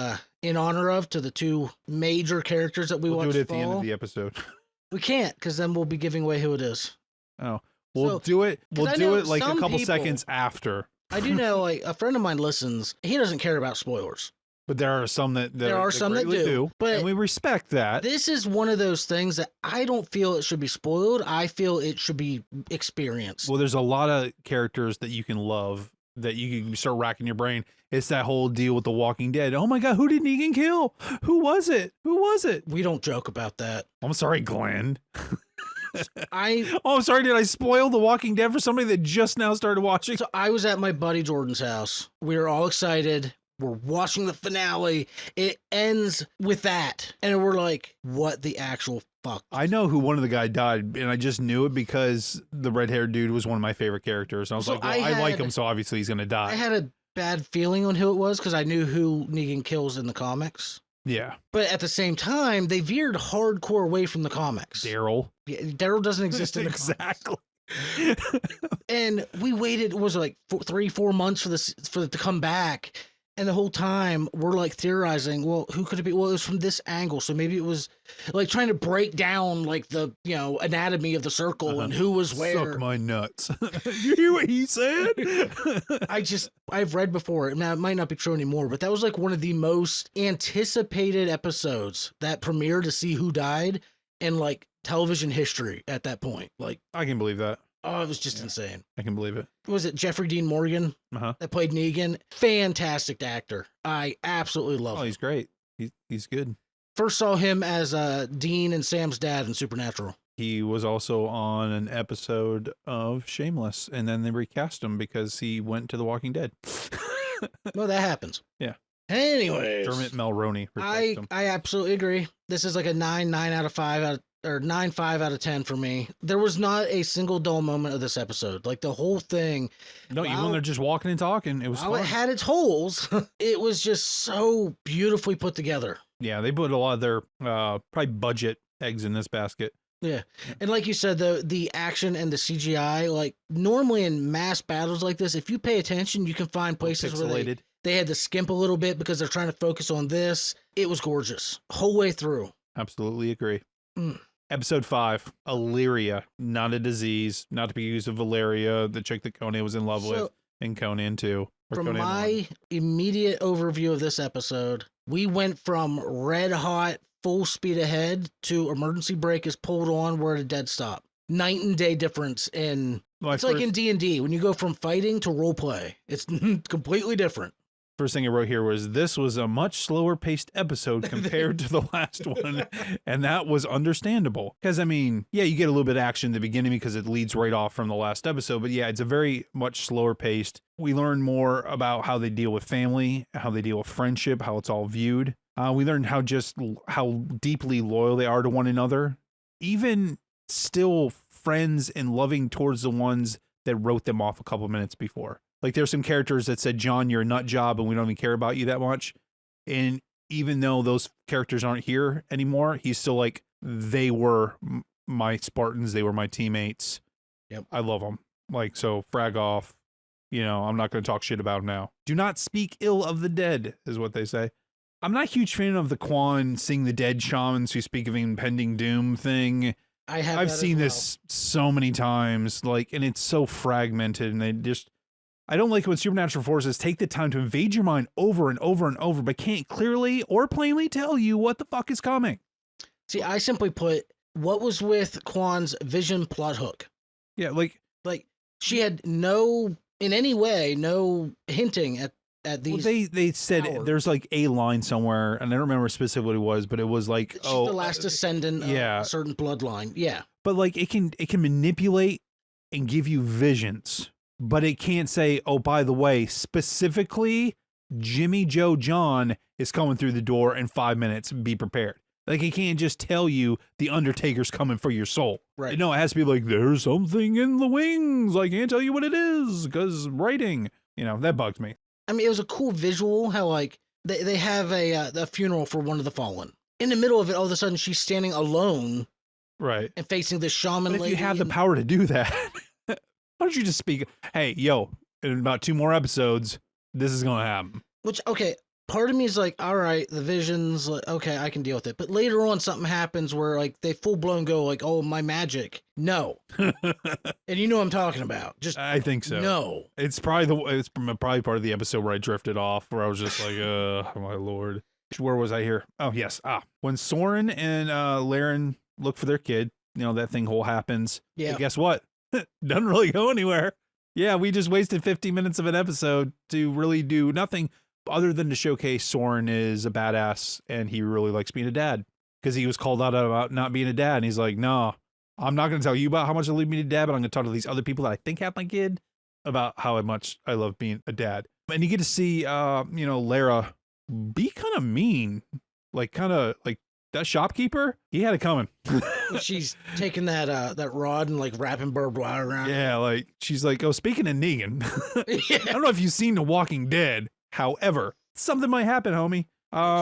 in honor of to the 2 major characters that we'll do it at the end of the episode. We can't, because then we'll be giving away who it is. Oh, we'll do it. We'll do it like a couple people, seconds after. I do know, like, a friend of mine listens. He doesn't care about spoilers. But there are some that do. But and we respect that. This is one of those things that I don't feel it should be spoiled. I feel it should be experienced. Well, there's a lot of characters that you can love that you can start racking your brain. It's that whole deal with The Walking Dead. Oh my God, who did Negan kill? Who was it? We don't joke about that. I'm sorry, Glenn. I'm sorry, did I spoil The Walking Dead for somebody that just now started watching? So I was at my buddy Jordan's house. We were all excited. We're watching the finale. It ends with that. And we're like, what the actual fuck? I know who one of the guys died, and I just knew it because the red-haired dude was one of my favorite characters. And I was like, well, I like him, so obviously he's going to die. I had a bad feeling on who it was because I knew who Negan kills in the comics. Yeah. But at the same time, they veered hardcore away from the comics. Daryl. Yeah, Daryl doesn't exist in the exactly. And we waited, was it like 3-4 months for it to come back. And the whole time we're like theorizing, well, who could it be? Well, it was from this angle. So maybe it was like trying to break down like the, anatomy of the circle and who was where. Suck my nuts. You hear what he said? I've read before. Now, it might not be true anymore, but that was like one of the most anticipated episodes that premiered to see who died in like television history at that point. Like, I can believe that. Oh, it was just insane. I can believe it. Was it Jeffrey Dean Morgan that played Negan? Fantastic actor. I absolutely love him. Oh, he's great. He's good. First saw him as Dean and Sam's dad in Supernatural. He was also on an episode of Shameless, and then they recast him because he went to The Walking Dead. Well, that happens. Yeah. Anyways. Dermot Mulroney. I absolutely agree. This is like a 9 out of 5 or 9.5 out of 10 for me. There was not a single dull moment of this episode. Like the whole thing. No, even when they're just walking and talking, it was fun. It had its holes. It was just so beautifully put together. Yeah, they put a lot of their probably budget eggs in this basket. Yeah. And like you said, the action and the CGI, like normally in mass battles like this, if you pay attention, you can find places where they had to skimp a little bit because they're trying to focus on this. It was gorgeous. Whole way through. Absolutely agree. Episode 5, Illyria, not a disease, not to be used of Valeria, the chick that Conan was in love with, and Conan 2. From Conan my 1. immediate overview of this episode, we went from red hot full speed ahead to emergency brake is pulled on, we're at a dead stop. Night and day difference in it's like in D&D when you go from fighting to role play. It's completely different. First thing I wrote here was this was a much slower paced episode compared to the last one, and that was understandable. Because I mean, yeah, you get a little bit of action in the beginning because it leads right off from the last episode, but yeah, it's a very much slower paced. We learn more about how they deal with family, how they deal with friendship, how it's all viewed. We learned how deeply loyal they are to one another, even still friends and loving towards the ones that wrote them off a couple minutes before. Like there's some characters that said, John, you're a nut job and we don't even care about you that much. And even though those characters aren't here anymore, he's still like, they were my Spartans. They were my teammates. Yep. I love them. Like, so frag off. You know, I'm not going to talk shit about him now. Do not speak ill of the dead is what they say. I'm not a huge fan of the Quan sing the dead shamans who speak of impending doom thing. I've seen this so many times, like, and it's so fragmented, and I don't like it when supernatural forces take the time to invade your mind over and over and over, but can't clearly or plainly tell you what the fuck is coming. See, I simply put, what was with Quan's vision plot hook? Yeah, like she had no hinting at these. Well, they said powers. There's like a line somewhere, and I don't remember specifically what it was, but it was like, She's the last descendant of a certain bloodline. Yeah. But like it can manipulate and give you visions, but it can't say, oh, by the way, specifically Jimmy Joe John is coming through the door in 5 minutes. Be prepared. Like it can't just tell you the Undertaker's coming for your soul. Right. No, it has to be like, there's something in the wings. I can't tell you what it is because writing, that bugs me. I mean, it was a cool visual how like they have a funeral for one of the fallen. In the middle of it, all of a sudden she's standing alone, right, and facing this shaman. But if lady you have the power to do that, why don't you just speak? Hey, yo, in about 2 more episodes, this is gonna happen. Which, okay, part of me is like, all right, the visions, like, okay, I can deal with it. But later on, something happens where like they full blown go like, oh, my magic, no, and you know what I'm talking about. Just I think so. No, it's probably part of the episode where I drifted off, where I was just like, oh my lord, where was I here? Oh yes, when Soren and Laren look for their kid, that thing whole happens. Yeah. But guess what? Doesn't really go anywhere. Yeah, we just wasted 50 minutes of an episode to really do nothing other than to showcase Soren is a badass and he really likes being a dad, because he was called out about not being a dad, and he's like, no, I'm not going to tell you about how much I love being a dad, but I'm going to talk to these other people that I think have my kid about how much I love being a dad. And you get to see, Lara be kind of mean, like that shopkeeper. He had it coming. She's taking that rod and like wrapping barbed wire around. Yeah, like she's like, oh, speaking of Negan, Yeah. I don't know if you've seen The Walking Dead. However, something might happen, homie.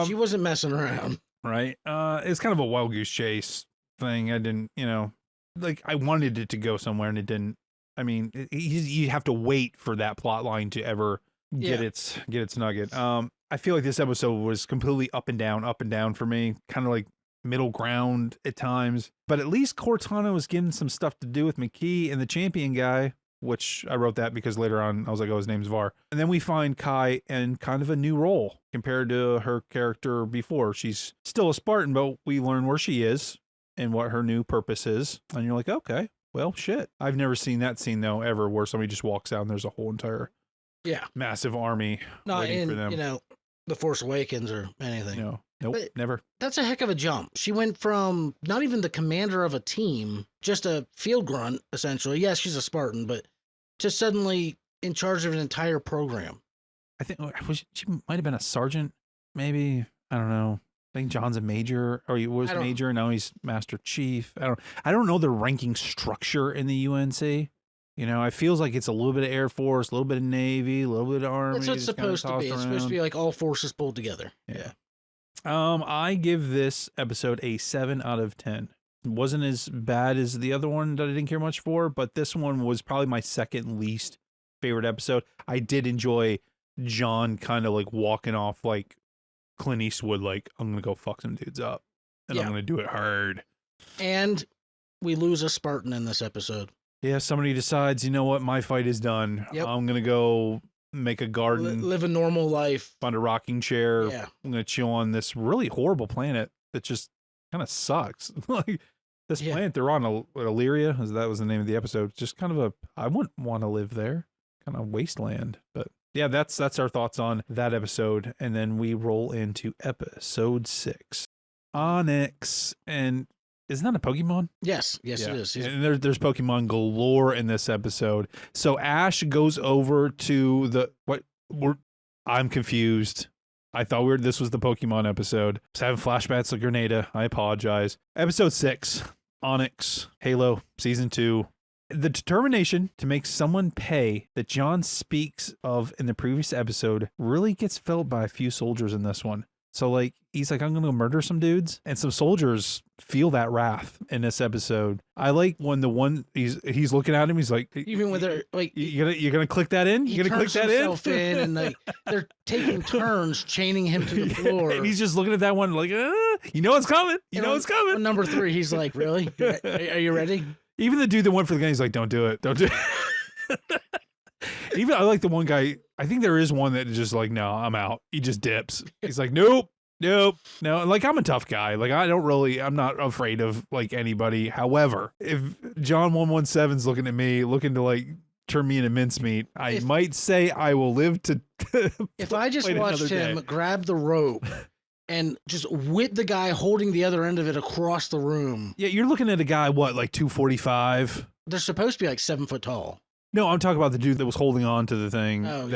She wasn't messing around. Right. It's kind of a wild goose chase thing. I didn't, I wanted it to go somewhere and it didn't. I mean, you have to wait for that plot line to ever get its nugget. I feel like this episode was completely up and down for me, kind of like middle ground at times. But at least Cortana was getting some stuff to do with McKee and the champion guy, which I wrote that because later on I was like, oh, his name's Var. And then we find Kai in kind of a new role compared to her character before. She's still a Spartan, but we learn where she is and what her new purpose is. And you're like, okay, well, shit. I've never seen that scene, though, ever, where somebody just walks out and there's a whole entire massive army waiting for them. The Force Awakens or anything. No. Nope, but never. That's a heck of a jump. She went from not even the commander of a team, just a field grunt, essentially. Yes, she's a Spartan, but to suddenly in charge of an entire program. I think she might have been a sergeant, maybe. I don't know. I think John's a major, or he was major, and now he's Master Chief. I don't know the ranking structure in the UNC. It feels like it's a little bit of Air Force, a little bit of Navy, a little bit of Army. That's what it's supposed to be. It's supposed to be like all forces pulled together. Yeah. I give this episode a 7 out of 10. It wasn't as bad as the other one that I didn't care much for, but this one was probably my second least favorite episode. I did enjoy John kind of like walking off like Clint Eastwood, like, I'm going to go fuck some dudes up, and I'm going to do it hard. And we lose a Spartan in this episode. Yeah, somebody decides, you know what, my fight is done. Yep. I'm going to go make a garden. Live a normal life. Find a rocking chair. Yeah. I'm going to chill on this really horrible planet that just kind of sucks. Like this Yeah. planet they're on, Illyria, as that was the name of the episode. Just kind of I wouldn't want to live there. Kind of wasteland. But yeah, that's our thoughts on that episode. And then we roll into episode 6. Onyx. And isn't that a Pokemon? Yes, it is. And there's Pokemon galore in this episode. So Ash goes over to I'm confused. I thought this was the Pokemon episode. I was having flashbacks to Grenada. I apologize. Episode 6, Onyx, Halo, Season 2. The determination to make someone pay that John speaks of in the previous episode really gets felt by a few soldiers in this one. So like, he's like, I'm going to murder some dudes. And some soldiers feel that wrath in this episode. I like when he's looking at him. He's like, even when they're like, you're gonna click that in? You're gonna click that in? And like, they're taking turns chaining him to the floor. And he's just looking at that one like, you know it's coming. It's coming. On number 3, he's like, really? Are you ready? Even the dude that went for the gun, he's like, don't do it. Don't do it. Even I like the one guy. I think there is one that is just like, no, I'm out. He just dips. He's like, nope. No. Like I'm a tough guy. Like I'm not afraid of like anybody. However, if John 117's looking at me, looking to like turn me into mincemeat, I might say I will live to. If I just watched him grab the rope and just whip the guy holding the other end of it across the room. Yeah, you're looking at a guy, what, like 245? They're supposed to be like 7 foot tall. No, I'm talking about the dude that was holding on to the thing. Oh,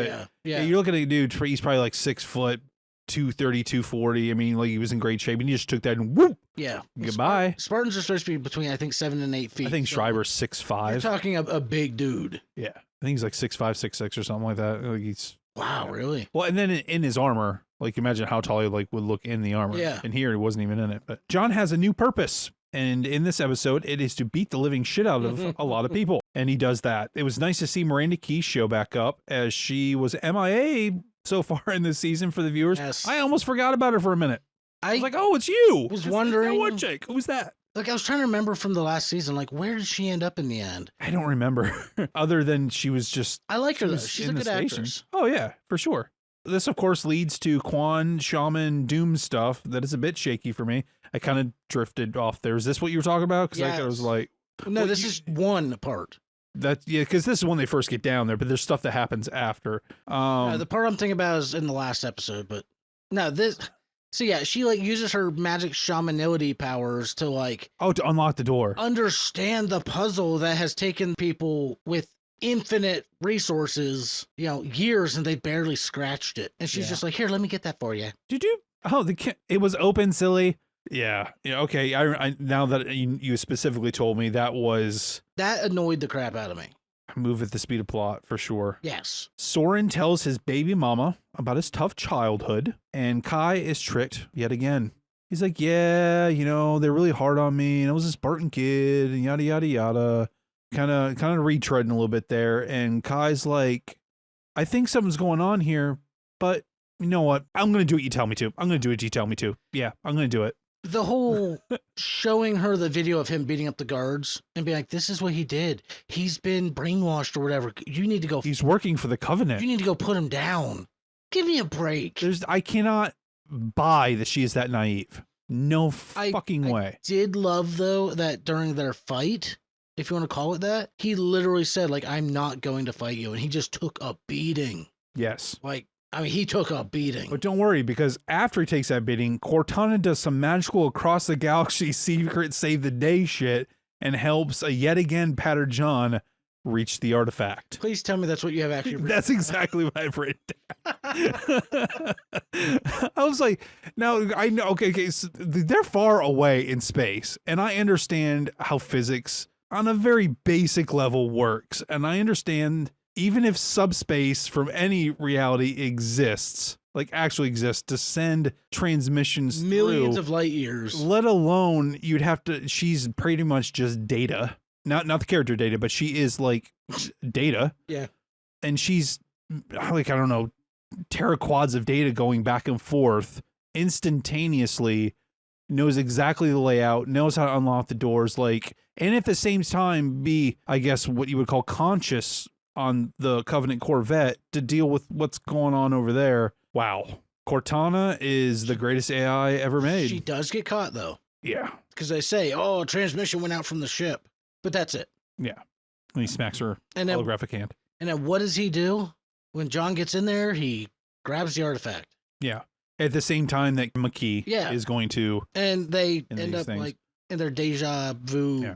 yeah. You're looking at a dude, he's probably like 6 foot, 230, 240. I mean, like he was in great shape, and he just took that and whoop. Yeah. Goodbye. Spartans are supposed to be between, I think, 7 and 8 feet. I think Schreiber's 6'5". You're talking a big dude. Yeah. I think he's like 6'5", 6'6", or something like that. Like he's. Wow, really? Well, and then in his armor, like imagine how tall he would look in the armor. Yeah. And here he wasn't even in it. But John has a new purpose. And in this episode, it is to beat the living shit out of a lot of people. And he does that. It was nice to see Miranda Keyes show back up, as she was MIA so far in this season for the viewers. Yes. I almost forgot about her for a minute. I was like, oh, it's you. Was wondering. That one chick. Who's that? Like, I was trying to remember from the last season, like, where did she end up in the end? I don't remember. Other than she was just... I like her, though. She's a good actress. Oh, yeah, for sure. This, of course, leads to Quan, Shaman, Doom stuff that is a bit shaky for me. I kind of drifted off there. Is this what you were talking about? Because I was like... No, this is one part. Because this is when they first get down there, but there's stuff that happens after. The part I'm thinking about is in the last episode, but... No, this... So yeah, she like uses her magic shamanility powers to like... Oh, to unlock the door. Understand the puzzle that has taken people with infinite resources, years, and they barely scratched it. And she's just like, here, let me get that for you. Did you? Oh, it was open, silly. Yeah. Okay. I now that you specifically told me, that annoyed the crap out of me. Move at the speed of plot for sure. Yes. Soren tells his baby mama about his tough childhood, and Kai is tricked yet again. He's like, yeah, they're really hard on me, and I was a Spartan kid, and yada yada yada. Kind of retreading a little bit there, and Kai's like, I think something's going on here, but you know what? I'm gonna do what you tell me to. I'm gonna do what you tell me to. Yeah, I'm gonna do it. The whole showing her the video of him beating up the guards and being like, this is what he did. He's been brainwashed or whatever. You need to go. He's working for the Covenant. You need to go put him down. Give me a break. I cannot buy that she is that naive. No fucking way. I did love, though, that during their fight, if you want to call it that, he literally said, like, I'm not going to fight you. And he just took a beating. Yes. He took a beating. But don't worry, because after he takes that beating, Cortana does some magical across the galaxy secret save the day shit and helps yet again Patter John reach the artifact. Please tell me that's what you have actually written. That's exactly what I've written down. I was like, now I know, okay, so they're far away in space, and I understand how physics on a very basic level works, and I understand even if subspace from any reality exists, actually exists, to send transmissions millions through, of light years, let alone she's pretty much just data. Not the character data, but she is like data. Yeah. And she's like, I don't know, teraquads of data going back and forth instantaneously, knows exactly the layout, knows how to unlock the doors, and at the same time be, I guess, what you would call conscious on the Covenant Corvette to deal with what's going on over there. Wow. Cortana is the greatest AI ever made. She does get caught, though. Yeah. Because they say, oh, transmission went out from the ship. But that's it. Yeah. And he smacks her And then, holographic hand. and then what does he do? When John gets in there, he grabs the artifact. Yeah. At the same time that McKee is going to. And they in end these up things. like in their deja vu. Yeah.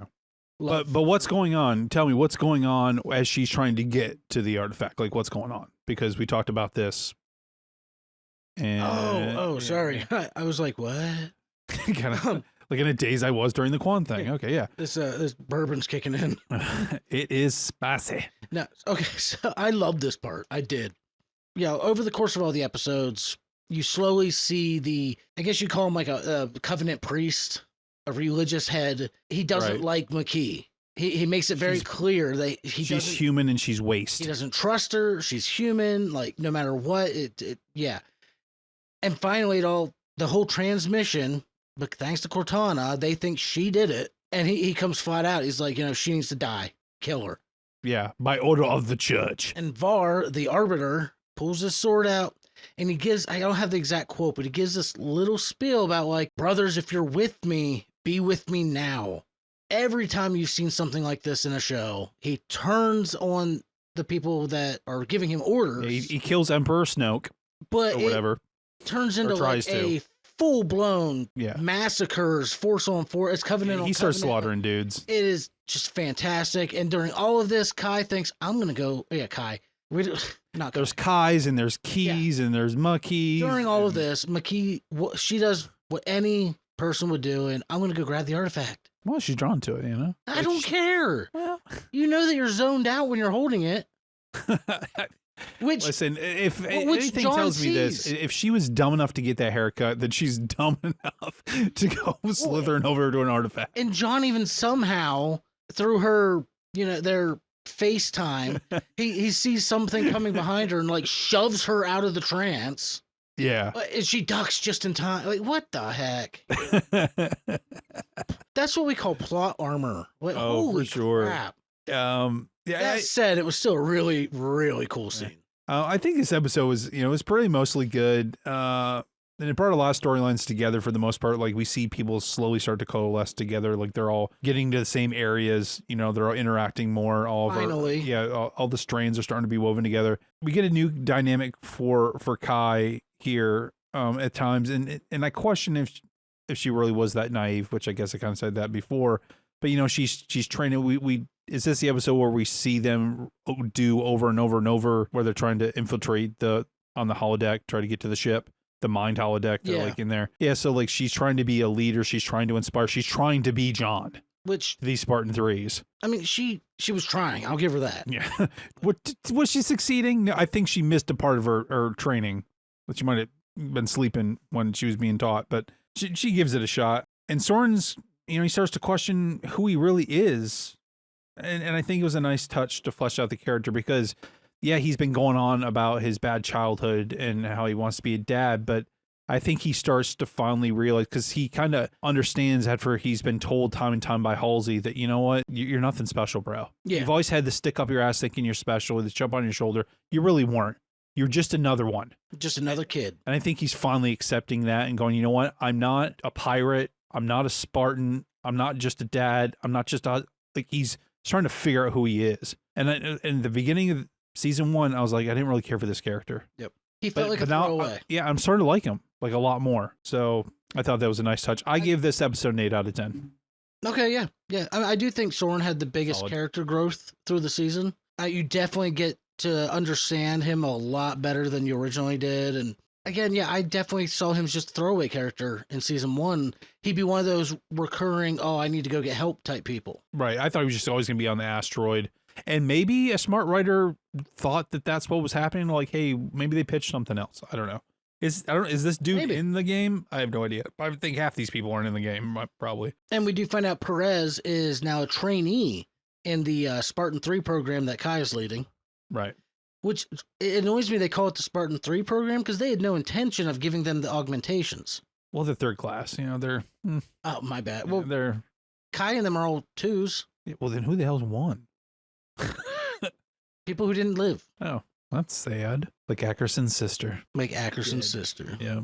love. But what's going on? Tell me what's going on as she's trying to get to the artifact. Like what's going on? Because we talked about this. And, sorry. I was like, what? kind of like in a daze I was during the Quan thing. Okay, yeah. This bourbon's kicking in. It is spicy. No, okay, so I love this part. I did. Yeah, over the course of all the episodes, you slowly see I guess you call him like a covenant priest, a religious head. He doesn't like McKee. He makes it very clear that she's human and she's waste. He doesn't trust her. She's human. Like no matter what, yeah. And finally, the whole transmission, but thanks to Cortana, they think she did it. And he comes flat out. He's like, she needs to die. Kill her. Yeah, by order of the church. And Var, the arbiter, pulls his sword out and he gives, I don't have the exact quote, but he gives this little spiel about like, brothers, if you're with me, be with me now. Every time you've seen something like this in a show, he turns on the people that are giving him orders. Yeah, he kills Emperor Snoke but or whatever. Turns into like a full-blown massacres, force on force. It's covenant on He starts covenant. slaughtering dudes. It is just fantastic. And during all of this, Kai thinks, I'm going to go... Yeah, Kai. Not There's Kais and there's Keys and there's Muckies. During all of this, McKee, she does what any person would do, and I'm going to go grab the artifact. Well, she's drawn to it, I don't care. Well, you know that you're zoned out when you're holding it. Listen, if anything John tells me this, if she was dumb enough to get that haircut, then she's dumb enough to go slithering over to an artifact. And John even somehow, through her, their FaceTime, he sees something coming behind her and like shoves her out of the trance. Yeah. And she ducks just in time. Like, what the heck? That's what we call plot armor. Like, holy for sure. crap. Yeah. That said, it was still a really, really cool scene. I think this episode was, was pretty mostly good. And it brought a lot of storylines together for the most part. Like we see people slowly start to coalesce together. Like they're all getting to the same areas. They're all interacting more. Finally. All the strains are starting to be woven together. We get a new dynamic for Kai here at times. And I question if she really was that naive, which I guess I kind of said that before. But, she's training. Is this the episode where we see them do over and over and over where they're trying to infiltrate on the holodeck, try to get to the ship, the mind holodeck, they're like in there. Yeah. So like she's trying to be a leader. She's trying to inspire. She's trying to be John, which these Spartan threes. I mean, she was trying. I'll give her that. Yeah. Was she succeeding? No, I think she missed a part of her training, which she might have been sleeping when she was being taught, but she gives it a shot. And Soren's, he starts to question who he really is. And I think it was a nice touch to flesh out the character because, he's been going on about his bad childhood and how he wants to be a dad, but I think he starts to finally realize, because he kind of understands after he's been told time and time by Halsey that, you know what, you're nothing special, bro. Yeah. You've always had the stick up your ass thinking you're special, the chip on your shoulder. You really weren't. You're just another one. Just another kid. And I think he's finally accepting that and going, you know what, I'm not a pirate. I'm not a Spartan. I'm not just a dad. I'm not just he's trying to figure out who he is. And in the beginning of season 1, I was like, I didn't really care for this character. Yep. He felt like a throwaway. I'm starting to like him like a lot more. So I thought that was a nice touch. I give this episode an 8 out of 10. Okay, yeah. Yeah. I do think Soren had the biggest character growth through the season. You definitely get to understand him a lot better than you originally did. And again, I definitely saw him as just a throwaway character in season 1. He'd be one of those recurring, I need to go get help type people. Right. I thought he was just always going to be on the asteroid. And maybe a smart writer thought that that's what was happening. Like, hey, maybe they pitched something else. I don't know. Is this dude in the game? I have no idea. I think half these people aren't in the game, probably. And we do find out Perez is now a trainee in the Spartan 3 program that Kai is leading. Right. Which it annoys me they call it the Spartan 3 program because they had no intention of giving them the augmentations. Well, they're third class. They're... Oh, my bad. Well, they're... Kai and them are all 2s. Well, then who the hell's 1? People who didn't live. Oh. That's sad. Like Ackerson's sister. Like Ackerson's Dead. sister. Yeah.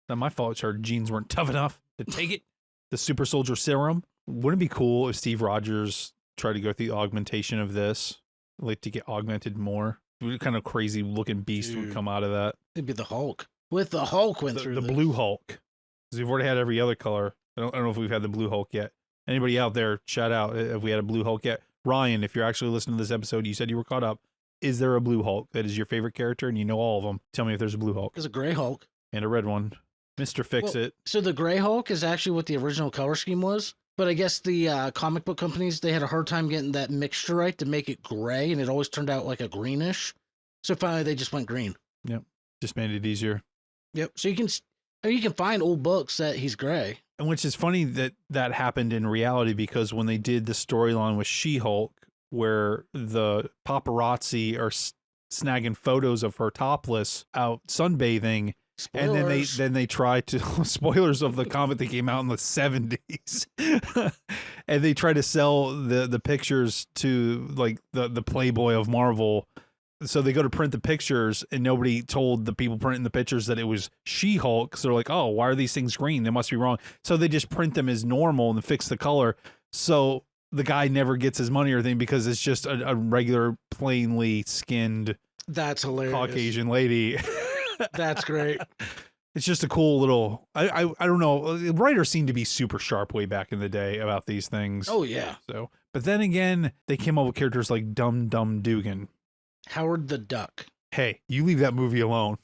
Not my fault. Her genes weren't tough enough to take it. The super soldier serum. Wouldn't it be cool if Steve Rogers tried to go through the augmentation of this? Like to get augmented more? What kind of crazy looking beast would come out of that? It'd be the Hulk. With the Hulk went through the this. blue Hulk. Because we've already had every other color. I don't know if we've had the blue Hulk yet. Anybody out there, shout out if we had a blue Hulk yet. Ryan, if you're actually listening to this episode, you said you were caught up. Is there a blue Hulk that is your favorite character and you know all of them? Tell me if there's a blue Hulk. There's a gray Hulk. And a red one. Mr. Fix-It. So the gray Hulk is actually what the original color scheme was. But I guess the comic book companies, they had a hard time getting that mixture right to make it gray. And it always turned out like a greenish. So finally they just went green. Yep. Just made it easier. Yep. So you can find old books that he's gray. And which is funny that happened in reality because when they did the storyline with She-Hulk, where the paparazzi are snagging photos of her topless out sunbathing, Spoilers. and then they try to spoilers of the comic that came out in the 70s, and they try to sell the pictures to like the Playboy of Marvel. So they go to print the pictures and nobody told the people printing the pictures that it was She-Hulk. So they're like, oh, why are these things green? They must be wrong. So they just print them as normal and fix the color. So the guy never gets his money or anything because it's just a regular plainly skinned That's hilarious. Caucasian lady. That's great. It's just a cool little, I don't know. Writers seem to be super sharp way back in the day about these things. Oh, yeah. So, but then again, they came up with characters like Dum Dum Dugan. Howard the Duck. Hey, you leave that movie alone.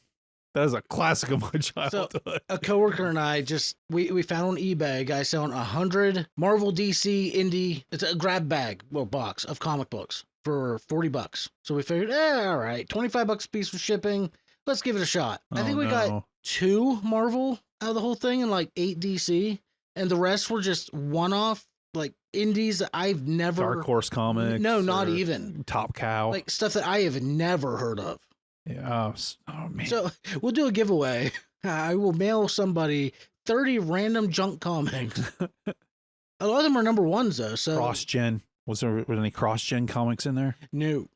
That is a classic of my childhood. A coworker and I we found on eBay a guy selling 100 Marvel DC indie, it's a grab bag, box of comic books for $40. So we figured, all right, $25 a piece for shipping. Let's give it a shot. I think we got 2 Marvel out of the whole thing and like 8 DC. And the rest were just one-off, like indies that I've never... Dark Horse Comics. No, not even. Top Cow. Like stuff that I have never heard of. Yeah. Oh, man. So we'll do a giveaway. I will mail somebody 30 random junk comics. A lot of them are number ones though. So Cross-gen. Was there any cross-gen comics in there? No.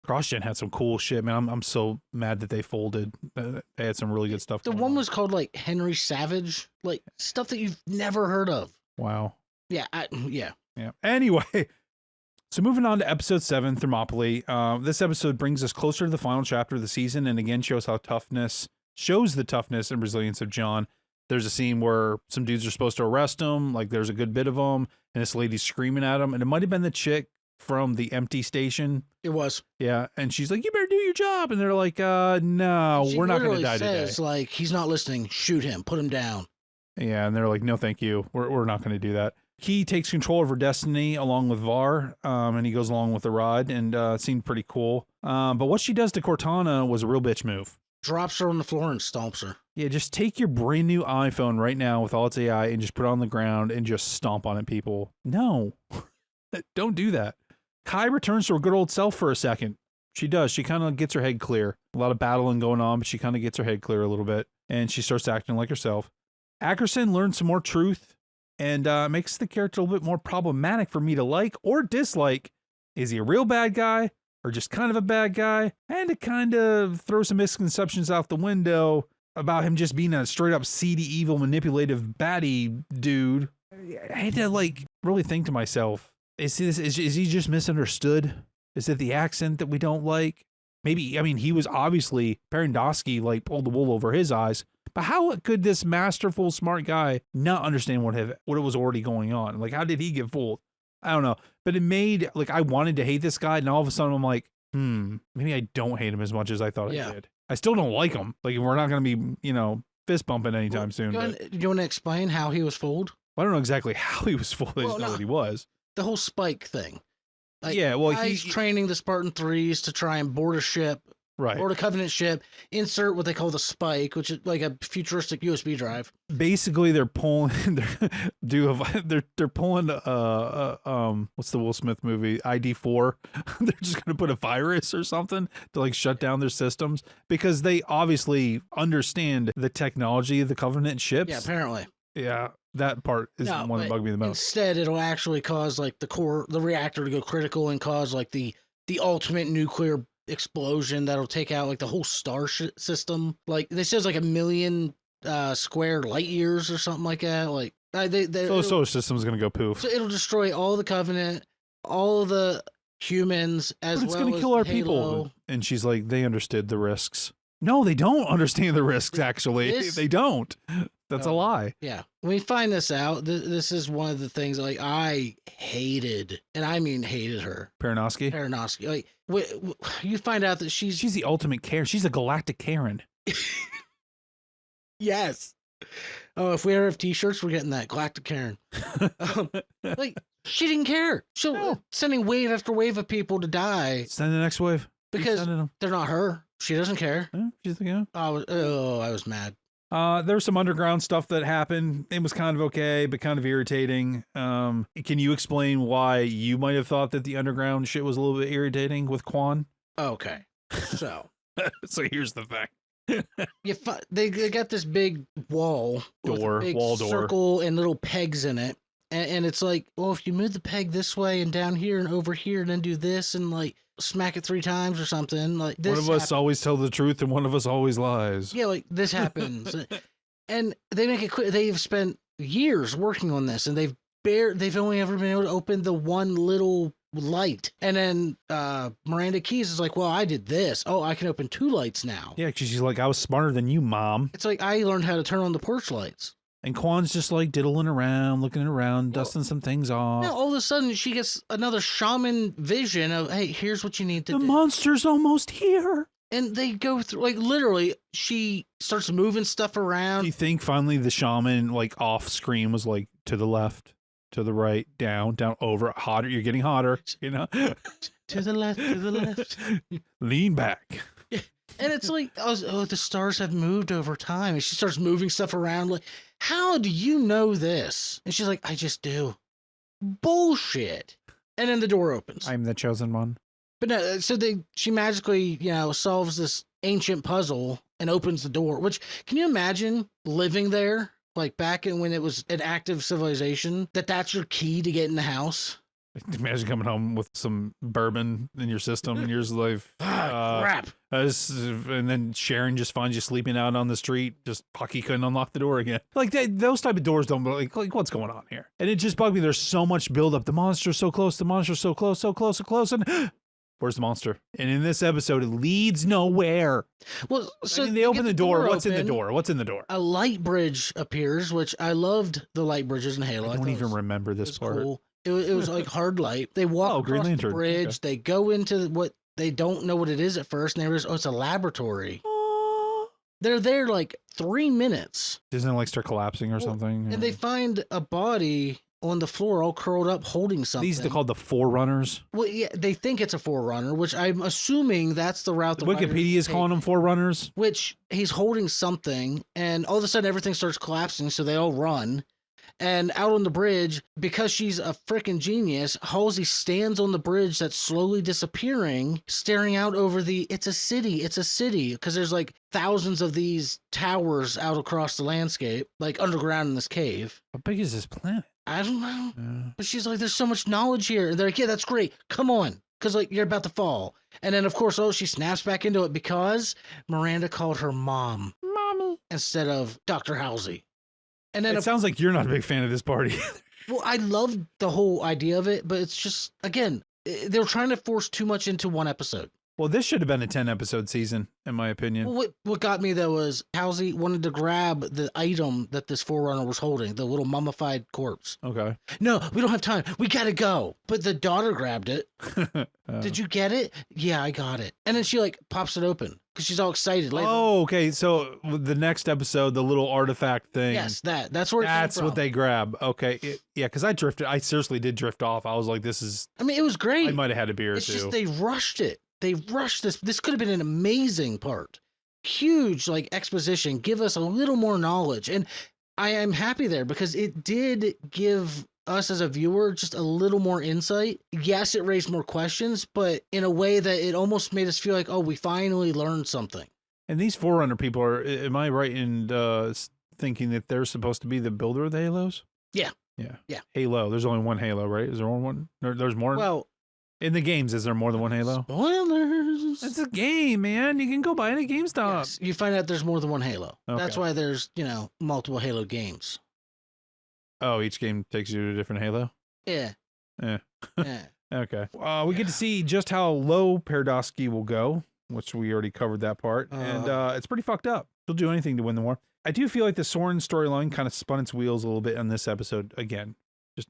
CrossGen had some cool shit, man. I'm so mad that they folded. They had some really good stuff. The one was called like Henry Savage, like stuff that you've never heard of. Wow. Yeah, yeah. Anyway, so moving on to episode 7, Thermopylae. This episode brings us closer to the final chapter of the season, and again shows the toughness and resilience of John. There's a scene where some dudes are supposed to arrest him, like there's a good bit of them, and this lady's screaming at him, and it might have been the chick from the empty station. It was. Yeah, and she's like, you better do your job. And they're like, no, we're not going to die today. Like, he's not listening. Shoot him. Put him down. Yeah, and they're like, no, thank you. We're not going to do that. He takes control of her destiny along with Var, and he goes along with the ride, and it seemed pretty cool. But what she does to Cortana was a real bitch move. Drops her on the floor and stomps her. Yeah, just take your brand new iPhone right now with all its AI and just put it on the ground and just stomp on it, people. No, don't do that. Kai returns to her good old self for a second. She does. She kind of gets her head clear. A lot of battling going on, but she kind of gets her head clear a little bit, and she starts acting like herself. Ackerson learns some more truth and makes the character a little bit more problematic for me to like or dislike. Is he a real bad guy or just kind of a bad guy? And to kind of throw some misconceptions out the window about him just being a straight up seedy, evil, manipulative, baddie dude. I had to like really think to myself, is he just misunderstood? Is it the accent that we don't like? Maybe, I mean, he was obviously, Parandowski like pulled the wool over his eyes, but how could this masterful, smart guy not understand what was already going on? Like, how did he get fooled? I don't know. But it made, like, I wanted to hate this guy, and all of a sudden I'm like, maybe I don't hate him as much as I thought I did. I still don't like him. Like, we're not going to be, fist bumping anytime soon. Do you want to explain how he was fooled? I don't know exactly how he was fooled. I just know what he was. The whole Spike thing. Like, yeah, well, he's training the Spartan 3s to try and board a ship, right? Board a Covenant ship, insert what they call the Spike, which is like a futuristic USB drive. Basically, they're pulling, they're pulling, what's the Will Smith movie, ID4? They're just going to put a virus or something to like shut down their systems because they obviously understand the technology of the Covenant ships. Yeah, apparently. Yeah. That part is the one that bugged me the most. Instead, it'll actually cause like the reactor to go critical and cause like the ultimate nuclear explosion that'll take out like the whole star system. Like this says like 1 million square light years or something like that. Like So the solar system's gonna go poof. So it'll destroy all the Covenant, all of the humans, as But it's well gonna as kill our Halo. people. And she's like, they understood the risks. No, they don't understand the risks. Actually, they don't. That's a lie. Yeah. When we find this out, this is one of the things like I hated, and I mean hated her. Paranosky. Like you find out that she's the ultimate Karen. She's a galactic Karen. Yes. Oh, if we ever have T-shirts, we're getting that Galactic Karen. Like she didn't care. She'll sending wave after wave of people to die. Send the next wave because they're not her. She doesn't care. Yeah, she's like, yeah. I was mad. There's some underground stuff that happened. It was kind of okay, but kind of irritating. Can you explain why you might have thought that the underground shit was a little bit irritating with Quan? Okay, so so here's the thing. They got this big wall door, with a big wall door, circle and little pegs in it, and it's like, well, if you move the peg this way and down here and over here, and then do this and like smack it 3 times or something, like this. One of us always tell the truth and one of us always lies. Yeah, like this happens, and they make it clear they've spent years working on this, and they've only ever been able to open the one little light. And then Miranda Keyes is like, well, I did this. Oh, I can open 2 lights now. Yeah, because she's like, I was smarter than you, Mom. It's like I learned how to turn on the porch lights. And Quan's just like diddling around, looking around, dusting some things off. Now, all of a sudden, she gets another shaman vision of, hey, here's what you need to do. The monster's almost here. And they go through, like, literally, she starts moving stuff around. Do you think finally the shaman, like, off screen was like, to the left, to the right, down, over, hotter, you're getting hotter, you know? To the left. Lean back. And it's like, oh, the stars have moved over time. And she starts moving stuff around. Like, how do you know this? And she's like, I just do. Bullshit. And then the door opens. I'm the chosen one. But no, so she magically, solves this ancient puzzle and opens the door. Which, can you imagine living there? Like back when it was an active civilization, that's your key to get in the house? Imagine coming home with some bourbon in your system and you're just like, crap. And then Sharon just finds you sleeping out on the street. Just Pucky couldn't unlock the door again. Like those type of doors don't like what's going on here? And it just bugged me. There's so much buildup. The monster's so close. The monster's so close, so close, so close. And where's the monster? And in this episode, it leads nowhere. Well, so they open the door. What's in the door? What's in the door? A light bridge appears, which I loved the light bridges in Halo. I don't even remember this part. Cool. It was like hard light. They walk across the bridge. Okay. They go into what they don't know what it is at first. And they realize, it's a laboratory. They're there like 3 minutes. Doesn't it like start collapsing or something? And they find a body on the floor all curled up holding something. These are called the Forerunners? Well, yeah, they think it's a Forerunner, which I'm assuming that's the route. Wikipedia is calling them Forerunners. Which he's holding something, and all of a sudden everything starts collapsing, so they all run. And out on the bridge, because she's a freaking genius, Halsey stands on the bridge that's slowly disappearing, staring out over it's a city, because there's like thousands of these towers out across the landscape, like underground in this cave. How big is this planet? I don't know. Yeah. But she's like, there's so much knowledge here. And they're like, yeah, that's great. Come on. Because like you're about to fall. And then, of course, she snaps back into it because Miranda called her Mommy instead of Dr. Halsey. And then it sounds like you're not a big fan of this party. Well, I loved the whole idea of it, but it's just, again, they were trying to force too much into one episode. Well, this should have been a 10-episode season, in my opinion. Well, what got me, though, was Halsey wanted to grab the item that this Forerunner was holding, the little mummified corpse. Okay. No, we don't have time. We gotta go. But the daughter grabbed it. Did you get it? Yeah, I got it. And then she, like, pops it open because she's all excited. Later. Oh, okay. So the next episode, the little artifact thing. Yes, that's where it came from. What they grab. Okay. Yeah, because I seriously did drift off. I was like, this is... I mean, it was great. I might have had a beer or two. It's just they rushed it. They rushed this. This could have been an amazing part. Huge, like, exposition. Give us a little more knowledge. And I am happy there because it did give us as a viewer just a little more insight. Yes, it raised more questions, but in a way that it almost made us feel like, oh, we finally learned something. And these Forerunner people are, am I right in thinking that they're supposed to be the builder of the Halos? Yeah. Yeah. Halo. There's only one Halo, right? Is there one? There's more? Well, in the games, is there more than one Halo? Spoilers. Halos. It's a game, man. You can go buy it at GameStop. Yes, you find out there's more than one Halo. That's Okay. why there's, multiple Halo games. Oh, each game takes you to a different Halo? Yeah. Yeah. Yeah. Okay. We get to see just how low Paradoski will go, which we already covered that part. And it's pretty fucked up. He'll do anything to win the war. I do feel like the Soren storyline kind of spun its wheels a little bit on this episode again. Just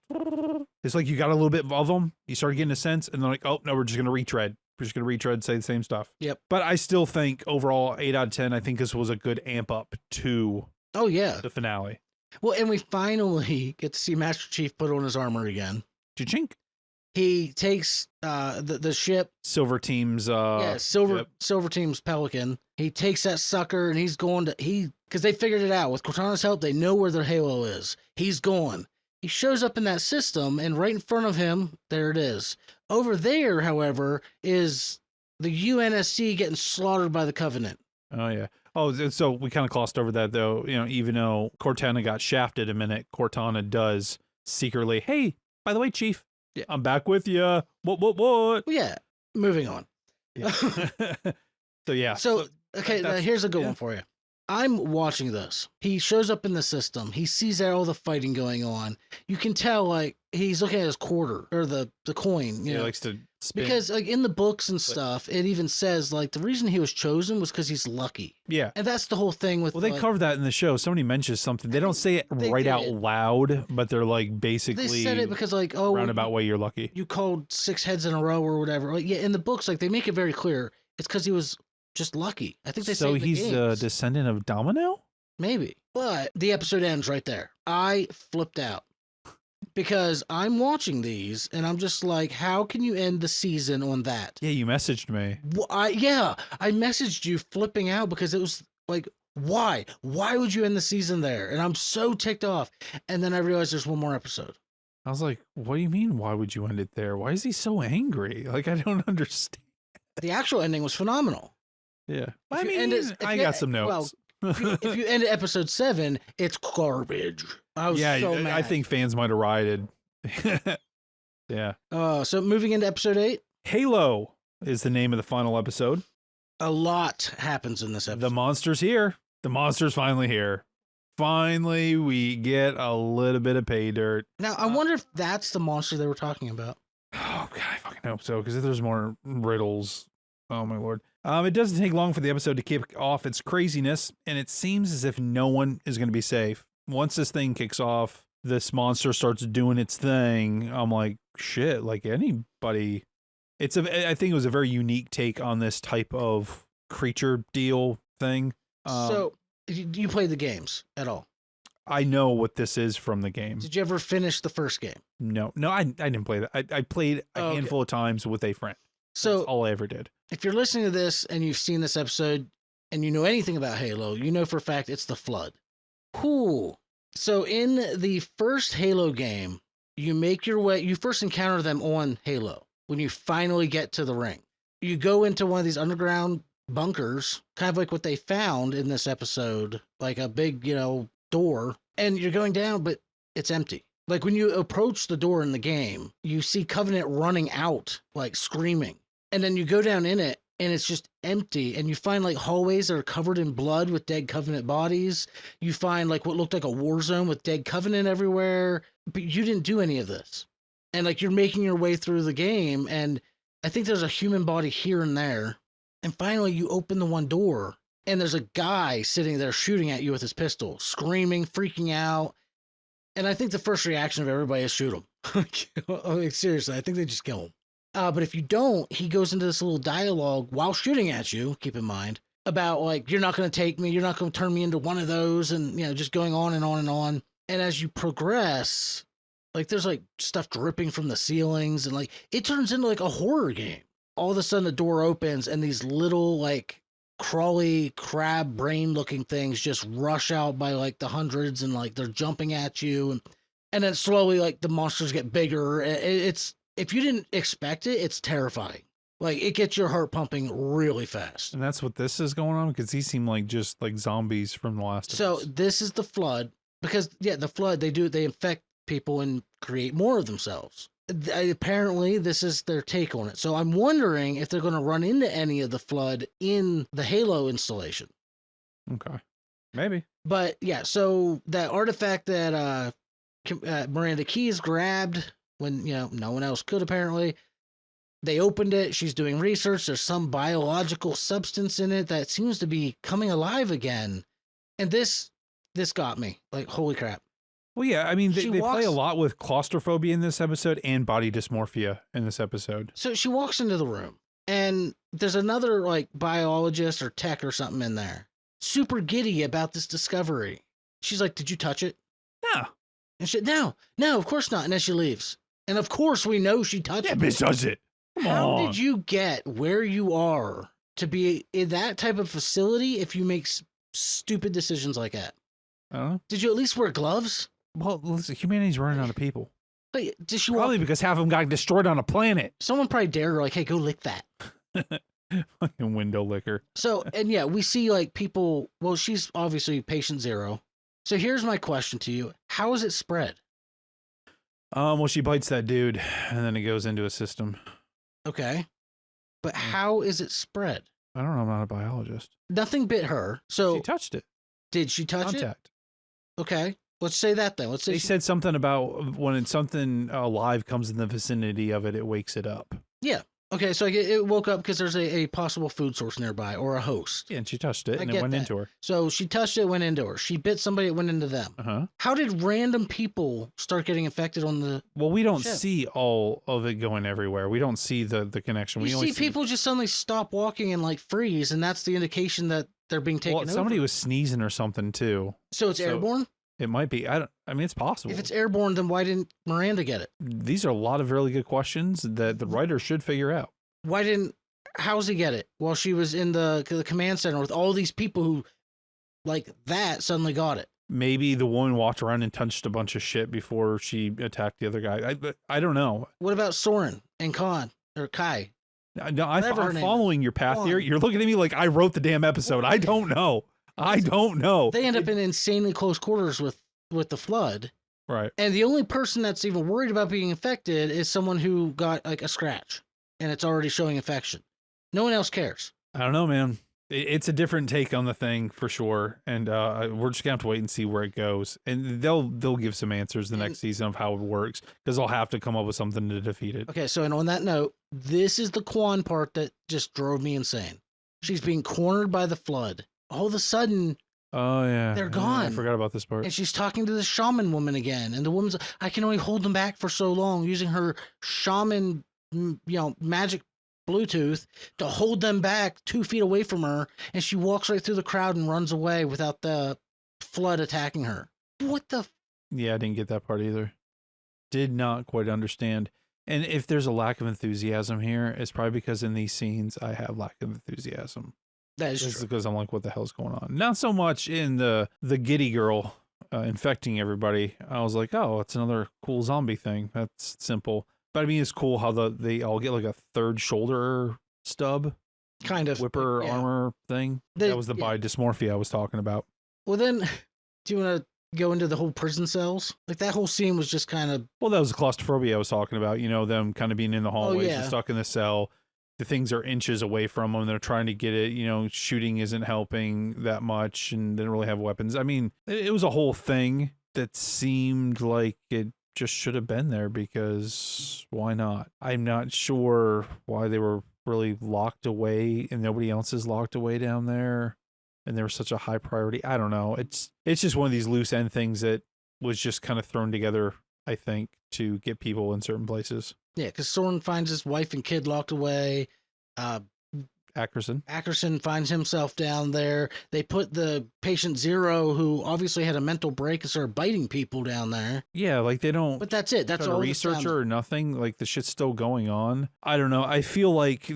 it's like you got a little bit of them. You started getting a sense, and they're like, oh, no, we're just going to retread. We're just going to retread, say the same stuff. Yep. But I still think overall, 8 out of 10, I think this was a good amp up to the finale. Well, and we finally get to see Master Chief put on his armor again. Cha-chink. He takes the ship. Silver Team's Silver Team's Pelican. He takes that sucker and he's going to because they figured it out with Cortana's help. They know where their Halo is. He's gone. He shows up in that system, and right in front of him, there it is. Over there, however, is the UNSC getting slaughtered by the Covenant. Oh yeah. Oh, so we kind of glossed over that though. Even though Cortana got shafted a minute, Cortana does secretly, hey, by the way, Chief. Yeah. I'm back with you. What? Well, yeah. Moving on. Yeah. So, yeah. So okay, now here's a good one for you. I'm watching this. He shows up in the system. He sees all the fighting going on. You can tell, like, he's looking at his quarter or the coin. He likes to spin. Because, like, in the books and stuff, it even says, like, the reason he was chosen was because he's lucky. Yeah. And that's the whole thing with. Well, they covered that in the show. Somebody mentions something. They don't say it right out loud, but they're like basically. They said it because, like, roundabout way you're lucky. You called 6 heads in a row or whatever. Like, yeah, in the books, like, they make it very clear. It's because he was just lucky. I think they say. So he's a descendant of Domino? Maybe. But the episode ends right there. I flipped out because I'm watching these and I'm just like, how can you end the season on that? Yeah, you messaged me. I messaged you flipping out because it was like, why? Why would you end the season there? And I'm so ticked off. And then I realized there's one more episode. I was like, what do you mean? Why would you end it there? Why is he so angry? Like, I don't understand. The actual ending was phenomenal. Yeah. I got some notes. Well, if you end at episode 7, it's garbage. I was so mad. I think fans might have rioted. Yeah. So moving into episode 8. Halo is the name of the final episode. A lot happens in this episode. The monster's here. The monster's finally here. Finally, we get a little bit of pay dirt. Now, I wonder if that's the monster they were talking about. Oh, God, I fucking hope so, because if there's more riddles, oh, my Lord. It doesn't take long for the episode to kick off its craziness, and it seems as if no one is going to be safe. Once this thing kicks off, this monster starts doing its thing. I'm like, shit, like anybody. I think it was a very unique take on this type of creature deal thing. So, do you play the games at all? I know what this is from the game. Did you ever finish the first game? No, I didn't play that. I played a handful of times with a friend. So that's all I ever did. If you're listening to this and you've seen this episode and you know anything about Halo, you know for a fact it's the Flood. Cool. So in the first Halo game, you first encounter them on Halo when you finally get to the ring. You go into one of these underground bunkers, kind of like what they found in this episode, like a big, door, and you're going down, but it's empty. Like when you approach the door in the game, you see Covenant running out, like screaming. And then you go down in it and it's just empty. And you find like hallways that are covered in blood with dead Covenant bodies. You find like what looked like a war zone with dead Covenant everywhere. But you didn't do any of this. And like you're making your way through the game. And I think there's a human body here and there. And finally you open the one door and there's a guy sitting there shooting at you with his pistol, screaming, freaking out. And I think the first reaction of everybody is shoot him. Seriously, I think they just kill him. But if you don't, he goes into this little dialogue while shooting at you, keep in mind, about like, you're not going to take me, you're not going to turn me into one of those, and, just going on and on and on. And as you progress, like there's like stuff dripping from the ceilings, and like it turns into like a horror game. All of a sudden the door opens and these little like crawly crab brain looking things just rush out by like the hundreds, and like they're jumping at you, and then slowly like the monsters get bigger. It's, if you didn't expect it, it's terrifying. Like it gets your heart pumping really fast. And that's what this is going on, because these seem like just like zombies from the last of So us. this is the Flood, because the Flood, they infect people and create more of themselves. Apparently, this is their take on it. So I'm wondering if they're going to run into any of the flood in the Halo installation. Okay. Maybe. But yeah, so that artifact that Miranda Keyes grabbed when, no one else could apparently. They opened it. She's doing research. There's some biological substance in it that seems to be coming alive again. And this got me. Like, holy crap. Well, yeah, I mean, they She play a walks- lot with claustrophobia in this episode and body dysmorphia in this episode. So she walks into the room, and there's another, like, biologist or tech or something in there. Super giddy about this discovery. She's like, did you touch it? No. And she, no, of course not. And then she leaves. And of course we know she touched Yeah, it. bitch does it. Come How on. did you get where you are to be in that type of facility if you make stupid decisions like that? I don't know. Did you at least wear gloves? Well, listen, humanity's running out of people. Like, did she Probably walk? because half of them got destroyed on a planet. Someone probably dared her, like, hey, go lick that. Fucking window licker. So, and yeah, we see like people, well, she's obviously patient zero. So here's my question to you. How is it spread? Well, she bites that dude, and then it goes into a system. Okay. But how is it spread? I don't know. I'm not a biologist. Nothing bit her. So She touched it. did she touch Contact. it? Okay. Let's say that then. Let's say They said something about when something alive comes in the vicinity of it, it wakes it up. okay, so it woke up because there's a possible food source nearby or a host. Yeah, and she touched it, I and get it went that. into her. So she touched it, went into her. She bit somebody, it went into them. Uh-huh. How did random people start getting infected on the... Well, we don't Shit. see all of it going everywhere. We don't see the connection. You We only see people just suddenly stop walking and like freeze, and that's the indication that they're being taken over. somebody was sneezing or something too. So it's airborne? It might be. I mean, it's possible. If it's airborne, then why didn't Miranda get it? These are a lot of really good questions that the writer should figure out. Why didn't Howsey get it while she was in the command center with all these people who, like that, suddenly got it? Maybe the woman walked around and touched a bunch of shit before she attacked the other guy. I don't know. What about Soren and Khan or Kai? No, Whatever her I'm name following your path here. Dawn. You're looking at me like I wrote the damn episode. I don't know. I don't know. They end up in insanely close quarters with the flood, Right. and the only person that's even worried about being infected is someone who got like a scratch, and it's already showing infection. No one else cares. I don't know, man. It's a different take on the thing for sure, and we're just gonna have to wait and see where it goes. And they'll give some answers the next season of how it works, because they'll have to come up with something to defeat it. Okay, so and on that note, this is the Quan part that just drove me insane. She's being cornered by the flood. All of a sudden, Oh yeah, They're Yeah, gone. I forgot about this part. and she's talking to the shaman woman again, and the woman's, I can only hold them back for so long, using her shaman, magic Bluetooth to hold them back 2 feet away from her, and she walks right through the crowd and runs away without the flood attacking her. What the? Yeah, I didn't get that part either. Did not quite understand. And if there's a lack of enthusiasm here, it's probably because in these scenes I have lack of enthusiasm. That is It's true. because I'm like, what the hell's going on? Not so much in the giddy girl infecting everybody. I was like, oh, it's another cool zombie thing. That's simple. But I mean, it's cool how they all get like a third shoulder stub, Kind of whipper yeah. armor thing. That was the body dysmorphia I was talking about. Well, then, do you want to go into the whole prison cells? Like that whole scene was just kind of. Well, that was the claustrophobia I was talking about. You know, them kind of being in the hallways yeah. and stuck in the cell. The things are inches away from them. They're trying to get it. You know, shooting isn't helping that much, and they don't really have weapons. I mean, it was a whole thing that seemed like it just should have been there, because why not? I'm not sure why they were really locked away and nobody else is locked away down there, and they were such a high priority. I don't know. It's just one of these loose end things that was just kind of thrown together, I think, to get people in certain places. Yeah, because Soren finds his wife and kid locked away. Ackerson finds himself down there. They put the patient Zero, who obviously had a mental break, and started biting people down there. Yeah, like they don't. But that's it. That's try to all. research or nothing. Like the shit's still going on. I don't know. I feel like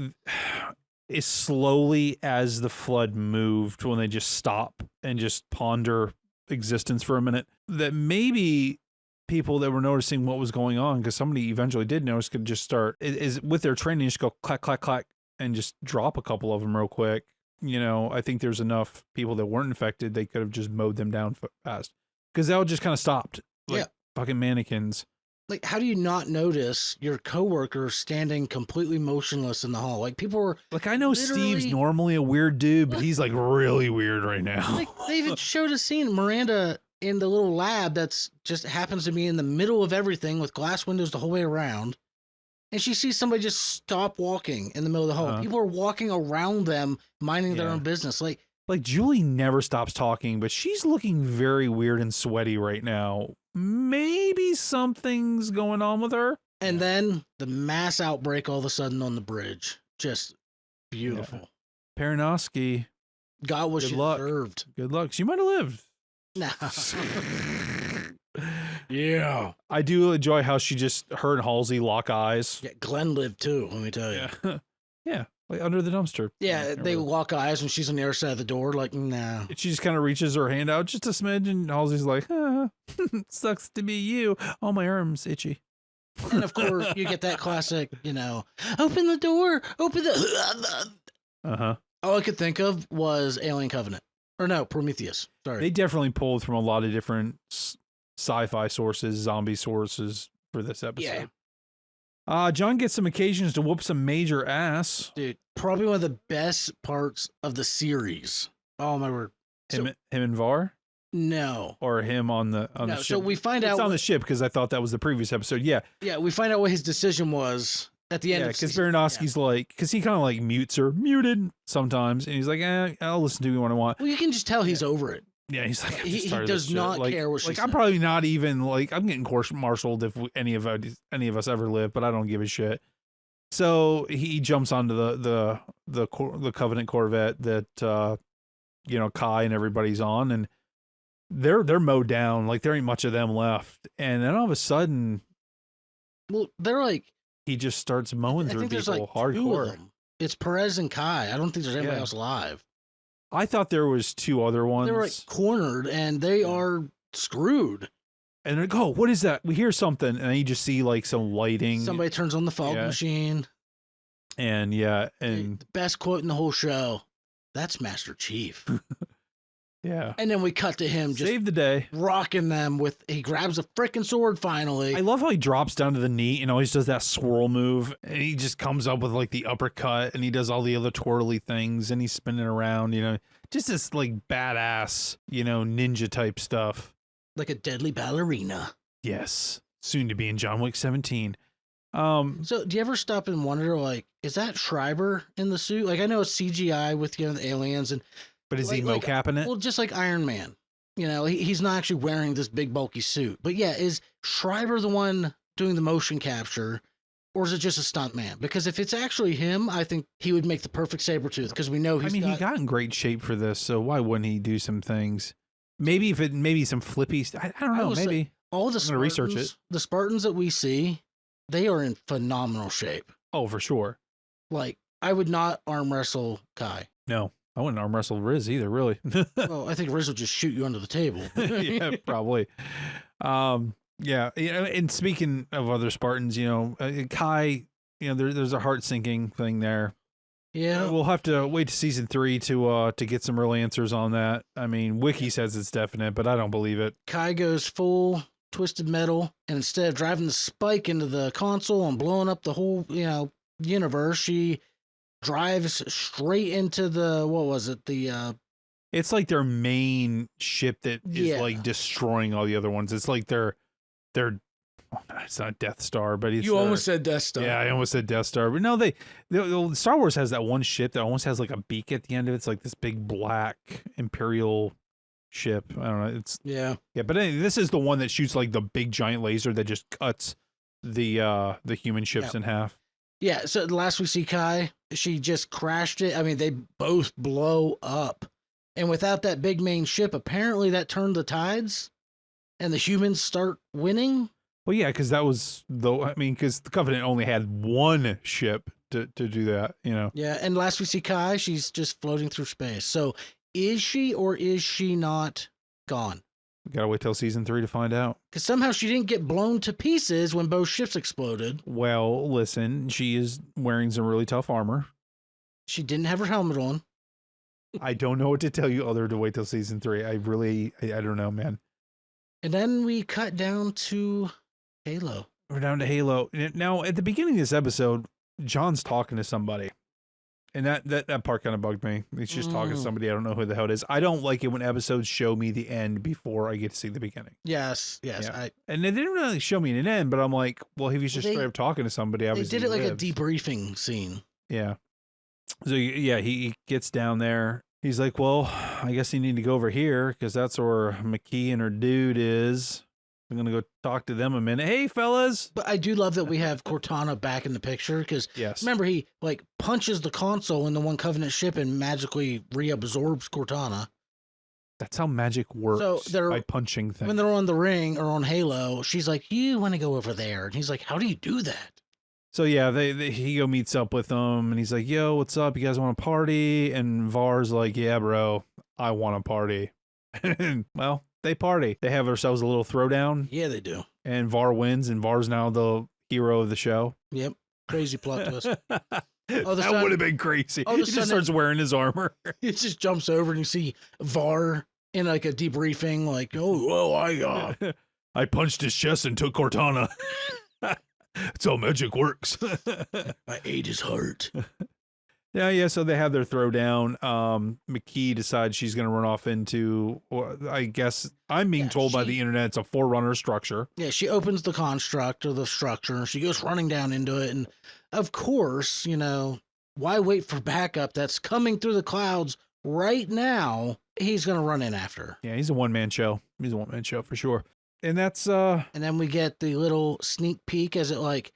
as slowly as the flood moved, when they just stop and just ponder existence for a minute, that maybe people that were noticing what was going on, because somebody eventually did notice, could just start is with their training, just go clack clack clack and just drop a couple of them real quick. You know, I think there's enough people that weren't infected, they could have just mowed them down fast, because that would just kind of stopped. Like, Yeah. fucking mannequins. like, how do you not notice your coworker standing completely motionless in the hall? Like, people were Like, I know Steve's literally- normally a weird dude, but he's like really weird right now. like, they even showed a scene, Miranda in the little lab that's just happens to be in the middle of everything with glass windows the whole way around. And she sees somebody just stop walking in the middle of the hall. Uh-huh. People are walking around them, minding their Yeah. own business. Like, Julie never stops talking, but she's looking very weird and sweaty right now. Maybe something's going on with her. and then the mass outbreak all of a sudden on the bridge. Just beautiful. Paranosky, Got what Good she luck. deserved. good luck. She might have lived. Nah. Yeah. I do enjoy how she just, her and Halsey lock eyes. Yeah, Glenn lived too, let me tell you. Yeah. Yeah. Like under the dumpster. Yeah, they lock eyes when she's on the other side of the door, like, nah. She just kind of reaches her hand out just a smidge, and Halsey's like, sucks to be you. Oh, my arm's itchy. And of course, you get that classic, open the door, open the. Uh-huh. All I could think of was Alien Covenant. Or no, Prometheus. Sorry. They definitely pulled from a lot of different sci-fi sources, zombie sources for this episode. John gets some occasions to whoop some major ass. Dude, probably one of the best parts of the series. Oh, my word. Him and Var? No. Or him on the No, ship? so we find It's out. on the ship because I thought that was the previous episode. Yeah. Yeah, we find out what his decision was at the end Yeah, of because season. Baranowski's like, because he kind of like mutes her, muted sometimes, and he's like, I'll listen to you when I want. Well, you can just tell he's over it. Yeah, he's like, I'm He- just he tired of this does shit. not Like- care what she Like, I'm said. probably not even like, I'm getting court-martialed if any of us ever live, but I don't give a shit. So he jumps onto the Covenant Corvette that Kai and everybody's on, and they're mowed down. Like there ain't much of them left, and then all of a sudden Well, they're like, he just starts mowing I through think there's people like two of hardcore. them. It's Perez and Kai. I don't think there's anybody Yeah. else alive. I thought there was two other ones. They're like cornered and they are screwed. And they're like, oh, what is that? We hear something, and then you just see like some lighting. Somebody turns on the fog Yeah. machine. And and The best quote in the whole show. That's Master Chief. yeah, And then we cut to him just save the day. rocking them with. He grabs a freaking sword finally. I love how he drops down to the knee and always does that swirl move, and he just comes up with like the uppercut, and he does all the other twirly things, and he's spinning around, just this like badass, ninja type stuff. Like a deadly ballerina. Yes, soon to be in John Wick 17. So, do you ever stop and wonder, like, is that Schreiber in the suit? Like, I know it's CGI with the aliens, and But is he like- mocapping it? well, just like Iron Man. He's not actually wearing this big bulky suit. But yeah, is Schreiber the one doing the motion capture, or is it just a stunt man? Because if it's actually him, I think he would make the perfect Sabretooth because we know he's he got in great shape for this, so why wouldn't he do some things? Maybe some flippy. I don't know. will say- Maybe. all the I'm gonna research Spartans, it. the Spartans that we see, they are in phenomenal shape. Oh, for sure. Like, I would not arm wrestle Kai. No, I wouldn't arm wrestle Riz either. Really. Well, I think Riz will just shoot you under the table. Yeah, probably. Yeah. And speaking of other Spartans, Kai, there's a heart sinking thing there. Yeah. We'll have to wait to season 3 to get some real answers on that. I mean, Wiki says it's definite, but I don't believe it. Kai goes full twisted metal, and instead of driving the spike into the console and blowing up the whole, universe, she drives straight into the, what was it? It's like their main ship that is Yeah. like destroying all the other ones. It's like their it's not Death Star, but it's you their- almost said Death Star. Yeah, I almost said Death Star, but no, they Star Wars has that one ship that almost has like a beak at the end of it. It's like this big black Imperial ship. I don't know. It's Yeah. but anyway, this is the one that shoots like the big giant laser that just cuts the human ships in half. Yeah. So the last we see Kai, she just crashed it. I mean, they both blow up. And without that big main ship, apparently that turned the tides and the humans start winning. Well, yeah, because that was because the Covenant only had one ship to do that. Yeah. And last we see Kai, she's just floating through space. So is she or is she not gone? We gotta wait till season 3 to find out. Because somehow she didn't get blown to pieces when both ships exploded. Well, listen, she is wearing some really tough armor. She didn't have her helmet on. I don't know what to tell you other to wait till season 3. I don't know, man. And then we cut down to Halo. we're down to Halo. Now, at the beginning of this episode, John's talking to somebody. And that part kind of bugged me. He's just talking to somebody. I don't know who the hell it is. I don't like it when episodes show me the end before I get to see the beginning. Yes. Yeah. And they didn't really show me an end, but I'm like, well, if he's just straight up talking to somebody, they obviously did it like lives. a debriefing scene. Yeah. So, yeah, he gets down there. He's like, well, I guess you need to go over here because that's where McKee and her dude is. I'm going to go talk to them a minute. Hey, fellas. But I do love that we have Cortana back in the picture because remember, he like punches the console in the One Covenant ship and magically reabsorbs Cortana. That's how magic works, So they're by punching things. When they're on the ring or on Halo, she's like, you want to go over there. And he's like, how do you do that? So, yeah, he go meets up with them, and he's like, yo, what's up? You guys want to party? And Var's like, yeah, bro, I want to party. And, well, they party. They have themselves a little throwdown. Yeah, they do. And Var wins, and Var's now the hero of the show. Yep. Crazy plot twist. That would have been crazy. He just starts wearing his armor. He just jumps over, and you see Var in like a debriefing, like, oh, well, I punched his chest and took Cortana. That's how magic works. I ate his heart. Yeah. So they have their throwdown. McKee decides she's going to run off into, I guess I'm being told by the internet, it's a Forerunner structure. Yeah, she opens the construct or the structure, and she goes running down into it. And of course, why wait for backup that's coming through the clouds right now? He's going to run in after her. Yeah, he's a one-man show. He's a one-man show for sure. And that's and then we get the little sneak peek as it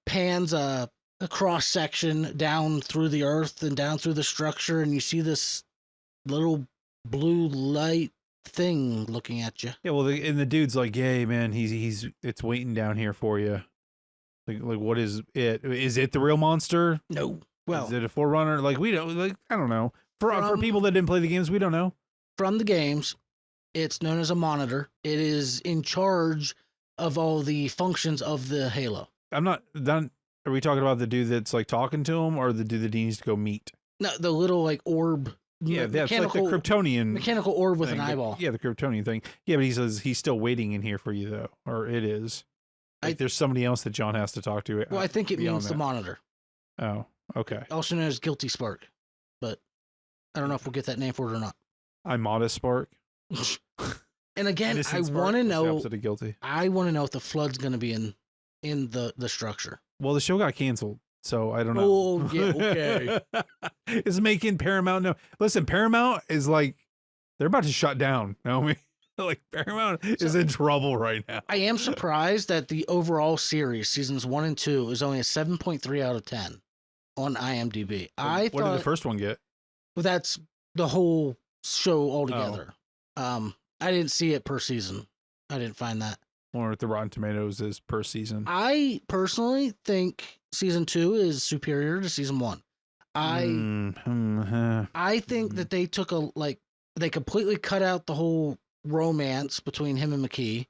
pans a cross section down through the earth and down through the structure, and you see this little blue light thing looking at you. Yeah, well, and the dude's like, "Hey, man, it's waiting down here for you." Like, what is it? Is it the real monster? No. Well, is it a Forerunner? Like, we don't. Like, I don't know. For people that didn't play the games, we don't know. From the games, it's known as a monitor. It is in charge of all the functions of the Halo. I'm not done. Are we talking about the dude that's like talking to him, or the dude that he needs to go meet? No, the little like orb. Yeah, that's like the Kryptonian mechanical orb with thing, an eyeball. Yeah, the Kryptonian thing. Yeah, but he says he's still waiting in here for you, though, or it is. Like, there's somebody else that John has to talk to. Well, I think it means the monitor. Oh, okay. Also known as Guilty Spark, but I don't know if we'll get that name for it or not. I'm Modest Spark. And again, I want to know. I want to know if the flood's going to be in the structure. Well, the show got canceled, so I don't know. Oh, yeah, okay. It's making Paramount no. Listen, Paramount is like they're about to shut down. Naomi, like Paramount is in trouble right now. I am surprised that the overall series, seasons 1 and 2, is only a 7.3 out of 10 on IMDb. What did the first one get? Well, that's the whole show altogether. Oh. I didn't see it per season. I didn't find that. Or if the Rotten Tomatoes is per season. I personally think season 2 is superior to season 1. I think that they took they completely cut out the whole romance between him and McKee.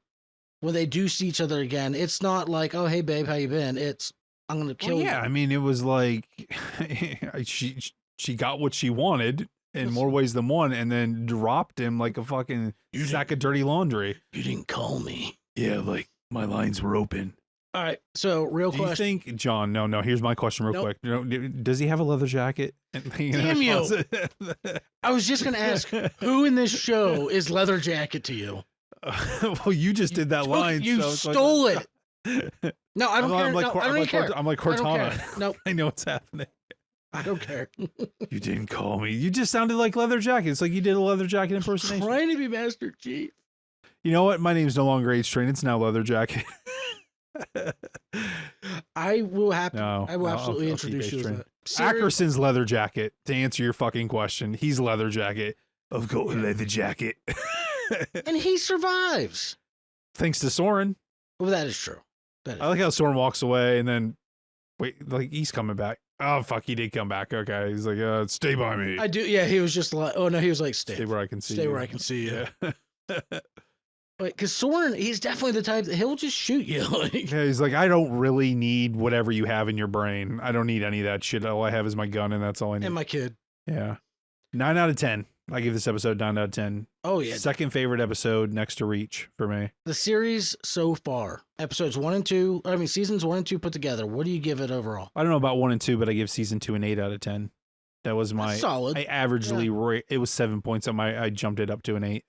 When they do see each other again, it's not like, oh, hey, babe, how you been? It's, I'm going to kill you. Yeah, I mean, it was like she got what she wanted in more ways than one, and then dropped him like a fucking sack of dirty laundry. You didn't call me. Yeah, like my lines were open. All right, so real Do question. you think, John, no, here's my question real quick. Does he have a leather jacket? Damn you. I was just going to ask, who in this show is Leather Jacket to you? Well, you just did that line. You stole it. No, I don't care. I'm like Cortana. No, I know what's happening. I don't care. You didn't call me. You just sounded like Leather Jacket. It's like you did a Leather Jacket impersonation. I'm trying to be Master Chief. You know what? My name's no longer H-Train. It's now Leather Jacket. I will absolutely introduce you to that. Ackerson's Leather Jacket, to answer your fucking question. He's Leather Jacket. I've got a leather jacket. And he survives. Thanks to Soren. Well, that is true. I like how Soren walks away and then, like he's coming back. Oh, fuck, he did come back. Okay. He's like, stay by me. I do. Yeah, he was just like, oh, no, he was like, stay where I can see you. Stay where I can see you. Yeah. Because Soren, he's definitely the type that he'll just shoot you. Yeah, he's like, I don't really need whatever you have in your brain. I don't need any of that shit. All I have is my gun, and that's all I need. And my kid. Yeah. 9 out of 10. I give this episode 9 out of 10. Oh, yeah. Second favorite episode next to Reach for me. The series so far, seasons 1 and 2 put together, what do you give it overall? I don't know about 1 and 2, but I give season 2 an 8 out of 10. That was my That's solid. I averagely it was 7 points on I jumped it up to an 8.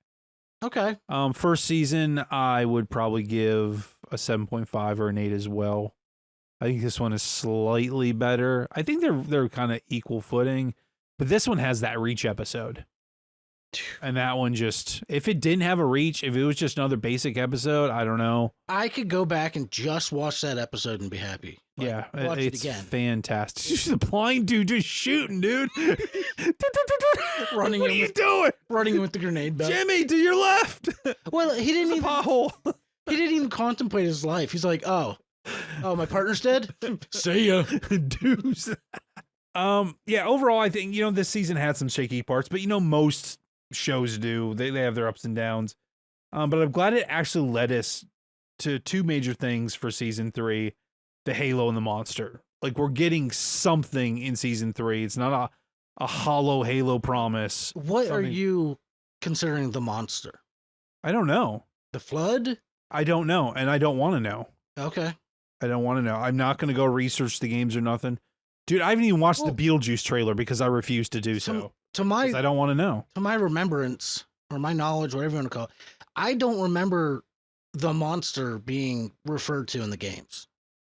Okay. First season, I would probably give a 7.5 or an 8 as well. I think this one is slightly better. I think they're kind of equal footing, but this one has that Reach episode. And that one just, if it didn't have a Reach, if it was just another basic episode, I don't know. I could go back and just watch that episode and be happy. Yeah, watch it's it again. fantastic. The blind dude just shooting, dude. Running what are you doing? Running with the grenade belt. Jimmy, to your left. Well, he didn't even pothole. He didn't even contemplate his life. He's like, oh, my partner's dead? See ya. Deuce. Yeah, overall, I think, this season had some shaky parts, but most shows do. They have their ups and downs. But I'm glad it actually led us to two major things for season 3, the Halo and the monster. Like, we're getting something in season 3. It's not a hollow Halo promise. What are you considering the monster? I don't know. The Flood? I don't know, and I don't want to know. Okay. I don't want to know. I'm not going to go research the games or nothing. Dude, I haven't even watched the Beetlejuice trailer because I refuse to do so. I don't want to know. To my remembrance, or my knowledge, whatever you want to call it, I don't remember the monster being referred to in the games.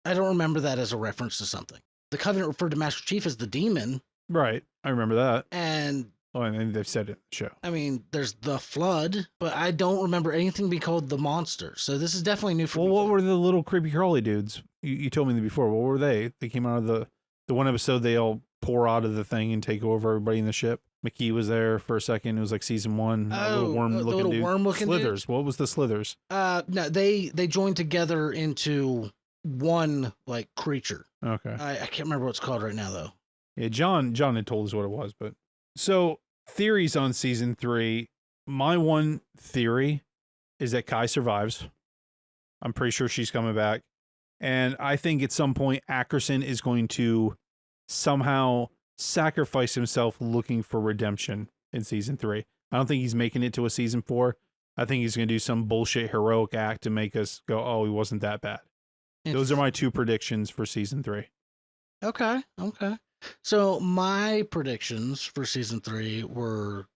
I don't remember that as a reference to something. The Covenant referred to Master Chief as the demon. Right. I remember that. And and they've said it in the show. I mean, there's the Flood, but I don't remember anything being called the monster. So this is definitely new for me. Well, what were the little creepy crawly dudes? You told me before. What were they? They came out of the one episode. They all pour out of the thing and take over everybody in the ship. McKee was there for a second. It was like season 1. Little worm-looking Slithers. What was the Slithers? No, they joined together into one like creature. Okay. I can't remember what it's called right now though. Yeah, John had told us what it was, but so theories on season 3. My one theory is that Kai survives. I'm pretty sure she's coming back. And I think at some point Ackerson is going to somehow sacrifice himself looking for redemption in season 3. I don't think he's making it to a season 4. I think he's going to do some bullshit heroic act to make us go, oh, he wasn't that bad. Those are my 2 predictions for season 3. Okay. So my predictions for season 3 were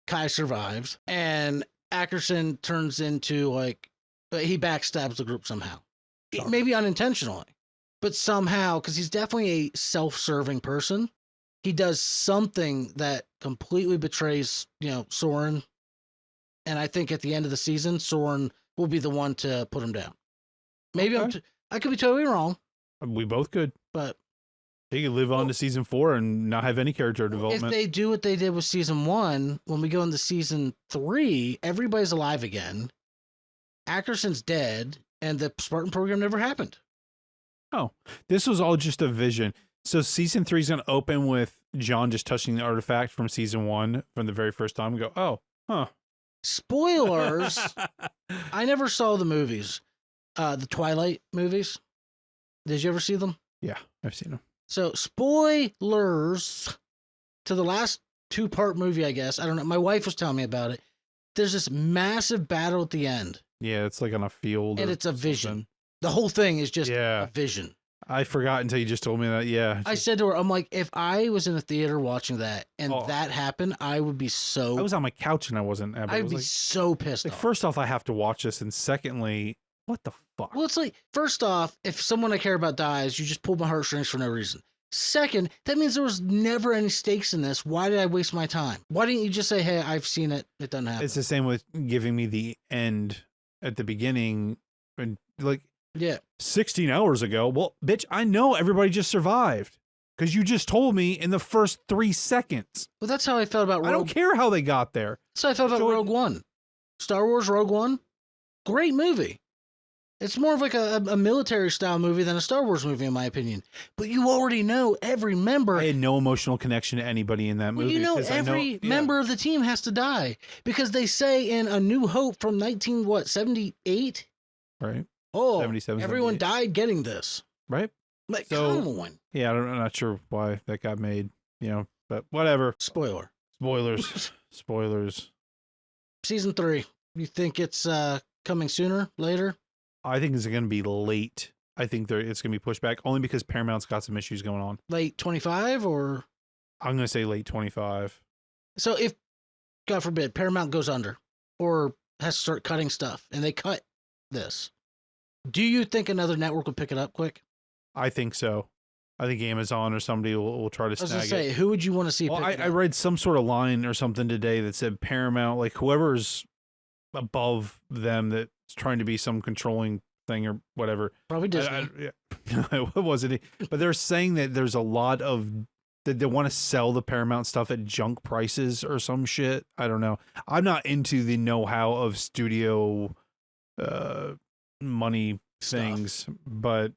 Kai survives and Ackerson turns into he backstabs the group somehow. Maybe unintentionally, but somehow, because he's definitely a self-serving person. He does something that completely betrays, Soren. And I think at the end of the season, Soren will be the one to put him down. Maybe I could be totally wrong. We both could. But he could live on to season 4 and not have any character development. If they do what they did with season 1, when we go into season 3, everybody's alive again. Ackerson's dead, and the Spartan program never happened. Oh, this was all just a vision. So season 3 is going to open with John just touching the artifact from season 1 from the very first time and go, oh, huh. Spoilers. I never saw the movies. The Twilight movies. Did you ever see them? Yeah, I've seen them. So spoilers to the last 2-part movie, I guess. I don't know. My wife was telling me about it. There's this massive battle at the end. Yeah, it's like on a field. And it's a vision. The whole thing is just a vision. I forgot until you just told me that. Yeah. I said to her, I'm like, if I was in a theater watching that and that happened, I would be so... I was on my couch and I wasn't... I'd be so pissed off. First off, I have to watch this. And secondly, what the fuck? Well, it's like, first off, if someone I care about dies, you just pull my heartstrings for no reason. Second, that means there was never any stakes in this. Why did I waste my time? Why didn't you just say, hey, I've seen it. It doesn't happen. It's the same with giving me the end at the beginning. And 16 hours ago. Well, bitch, I know everybody just survived because you just told me in the first 3 seconds. Well, that's how I felt about Rogue. I don't care how they got there. That's how I felt about Rogue One. Star Wars Rogue One, great movie. It's more of like a military style movie than a Star Wars movie, in my opinion. But you already know every member. I had no emotional connection to anybody in that movie. Well, every member of the team has to die because they say in A New Hope from 78? Right. Oh, 77, everyone 78. died getting this. Right. Like, come on. Yeah, I'm not sure why that got made, but whatever. Spoiler. Spoilers. Spoilers. Season 3. You think it's coming sooner, later? I think it's going to be late. I think it's going to be pushed back only because Paramount's got some issues going on. Late 25 or? I'm going to say late 25. So if, God forbid, Paramount goes under or has to start cutting stuff and they cut this, do you think another network will pick it up quick? I think so. I think Amazon or somebody will try to I was snag going to say, it. who would you want to see Well, pick it I up? read some sort of line or something today that said Paramount, like whoever's above them that's trying to be some controlling thing or whatever. Probably Disney. What was it? But they're saying that there's a lot of that they want to sell the Paramount stuff at junk prices or some shit. I don't know. I'm not into the know-how of studio money things, but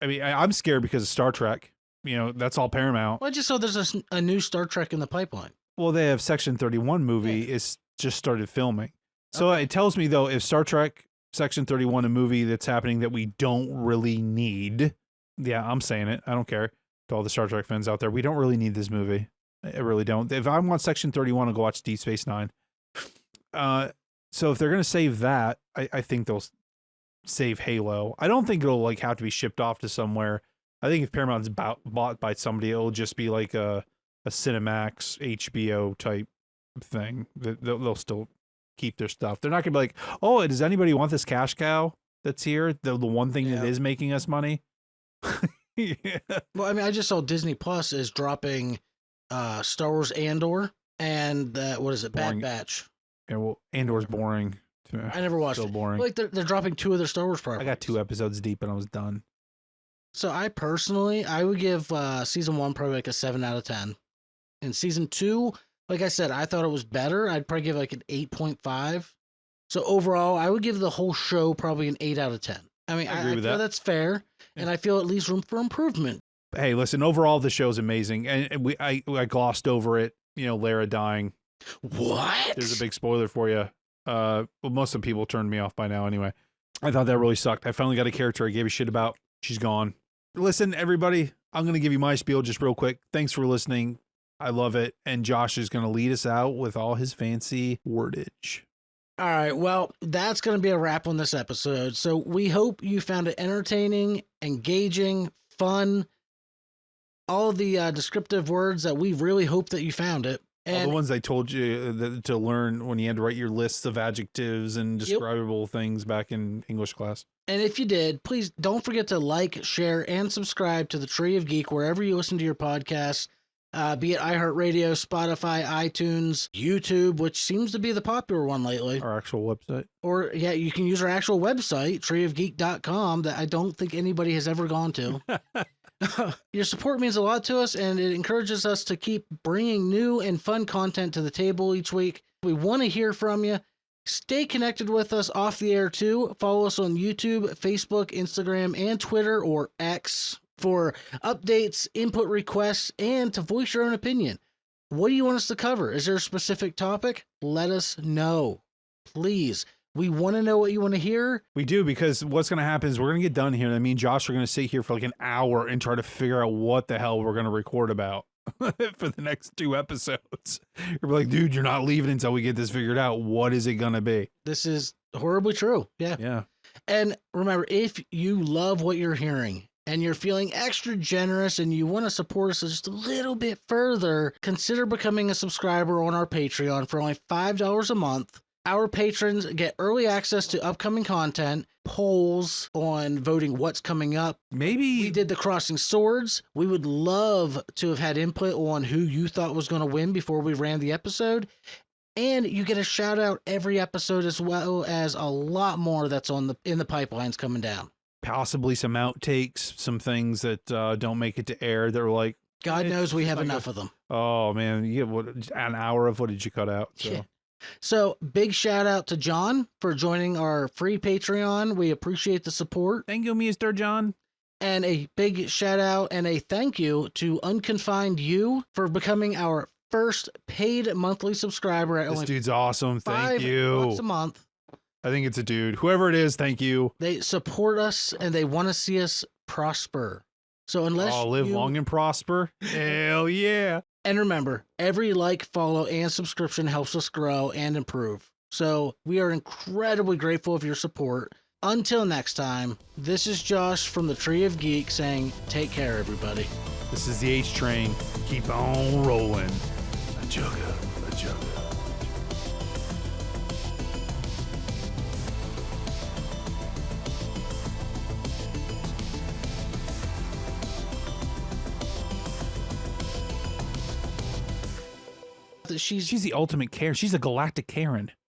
I mean, I'm scared because of Star Trek. You know, that's all Paramount. Well, I just saw there's a new Star Trek in the pipeline. Well, they have Section 31 movie is just started filming. So it tells me, though, if Star Trek Section 31, a movie that's happening that we don't really need. Yeah, I'm saying it. I don't care to all the Star Trek fans out there. We don't really need this movie. I really don't. If I want Section 31, I'll go watch Deep Space Nine. So if they're going to save that, I think they'll save Halo. I don't think it'll like have to be shipped off to somewhere. I think if Paramount's bought by somebody, it'll just be like a Cinemax, HBO type thing. They'll still keep their stuff. They're not gonna be like, oh, does anybody want this cash cow that's here? The one thing that is making us money. Yeah. Well, I mean, I just saw Disney Plus is dropping Star Wars Andor and what is it, Boring. Bad Batch. Yeah, well, Andor's boring. I never watched Still it. boring. Like they're dropping 2 of their Star Wars I properties. got 2 episodes deep and I was done. So I personally, I would give season 1 probably like a 7 out of 10. And season 2, like I said, I thought it was better. I'd probably give like an 8.5. So overall, I would give the whole show probably an 8 out of 10. I mean, I agree with feel that. that's fair, and I feel it leaves room for improvement. Hey, listen, overall the show's amazing, and I glossed over it. You know, Lara dying. What? There's a big spoiler for you. Well, most of the people turned me off by now anyway. I thought that really sucked. I finally got a character I gave a shit about. She's gone. Listen, everybody, I'm going to give you my spiel just real quick. Thanks for listening. I love it. And Josh is going to lead us out with all his fancy wordage. All right, well, that's going to be a wrap on this episode. So we hope you found it entertaining, engaging, fun, all of the descriptive words that we really hope that you found it. All And the ones I told you to learn when you had to write your lists of adjectives and describable things back in English class. And if you did, please don't forget to like, share, and subscribe to the Tree of Geek wherever you listen to your podcasts, be it iHeartRadio, Spotify, iTunes, YouTube, which seems to be the popular one lately. Our actual website. Or, yeah, you can use our actual website, treeofgeek.com, that I don't think anybody has ever gone to. Your support means a lot to us, and it encourages us to keep bringing new and fun content to the table each week. We want to hear from you. Stay connected with us off the air, too. Follow us on YouTube, Facebook, Instagram, and Twitter, or X, for updates, input requests, and to voice your own opinion. What do you want us to cover? Is there a specific topic? Let us know. Please. We want to know what you want to hear. We do, because what's going to happen is we're going to get done here. And I mean, Josh are going to sit here for like an hour and try to figure out what the hell we're going to record about for the next 2 episodes. You're like, dude, you're not leaving until we get this figured out. What is it going to be? This is horribly true. Yeah. Yeah. And remember, if you love what you're hearing and you're feeling extra generous and you want to support us just a little bit further, consider becoming a subscriber on our Patreon for only $5 a month. Our patrons get early access to upcoming content, polls on voting what's coming up. Maybe We did the Crossing Swords. We would love to have had input on who you thought was going to win before we ran the episode. And you get a shout out every episode, as well as a lot more that's in the pipelines coming down. possibly some outtakes, some things that don't make it to air. They're like, God knows we have like enough of them. oh man, you get an hour of footage you cut out. So. Yeah. So big shout out to John for joining our free Patreon. We appreciate the support. Thank you, Mr. John. And a big shout out and a thank you to Unconfined You for becoming our first paid monthly subscriber at This only dude's awesome. Thank $5 you. a month. I think it's a dude. Whoever it is, thank you. They support us and they want to see us prosper. So unless Oh, live you long and prosper. Hell yeah. And remember, every like, follow, and subscription helps us grow and improve. So we are incredibly grateful for your support. Until next time, this is Josh from the Tree of Geek saying, take care, everybody. This is the H Train. Keep on rolling. A jugger, a jugger. She's She's the ultimate Karen. She's a galactic Karen.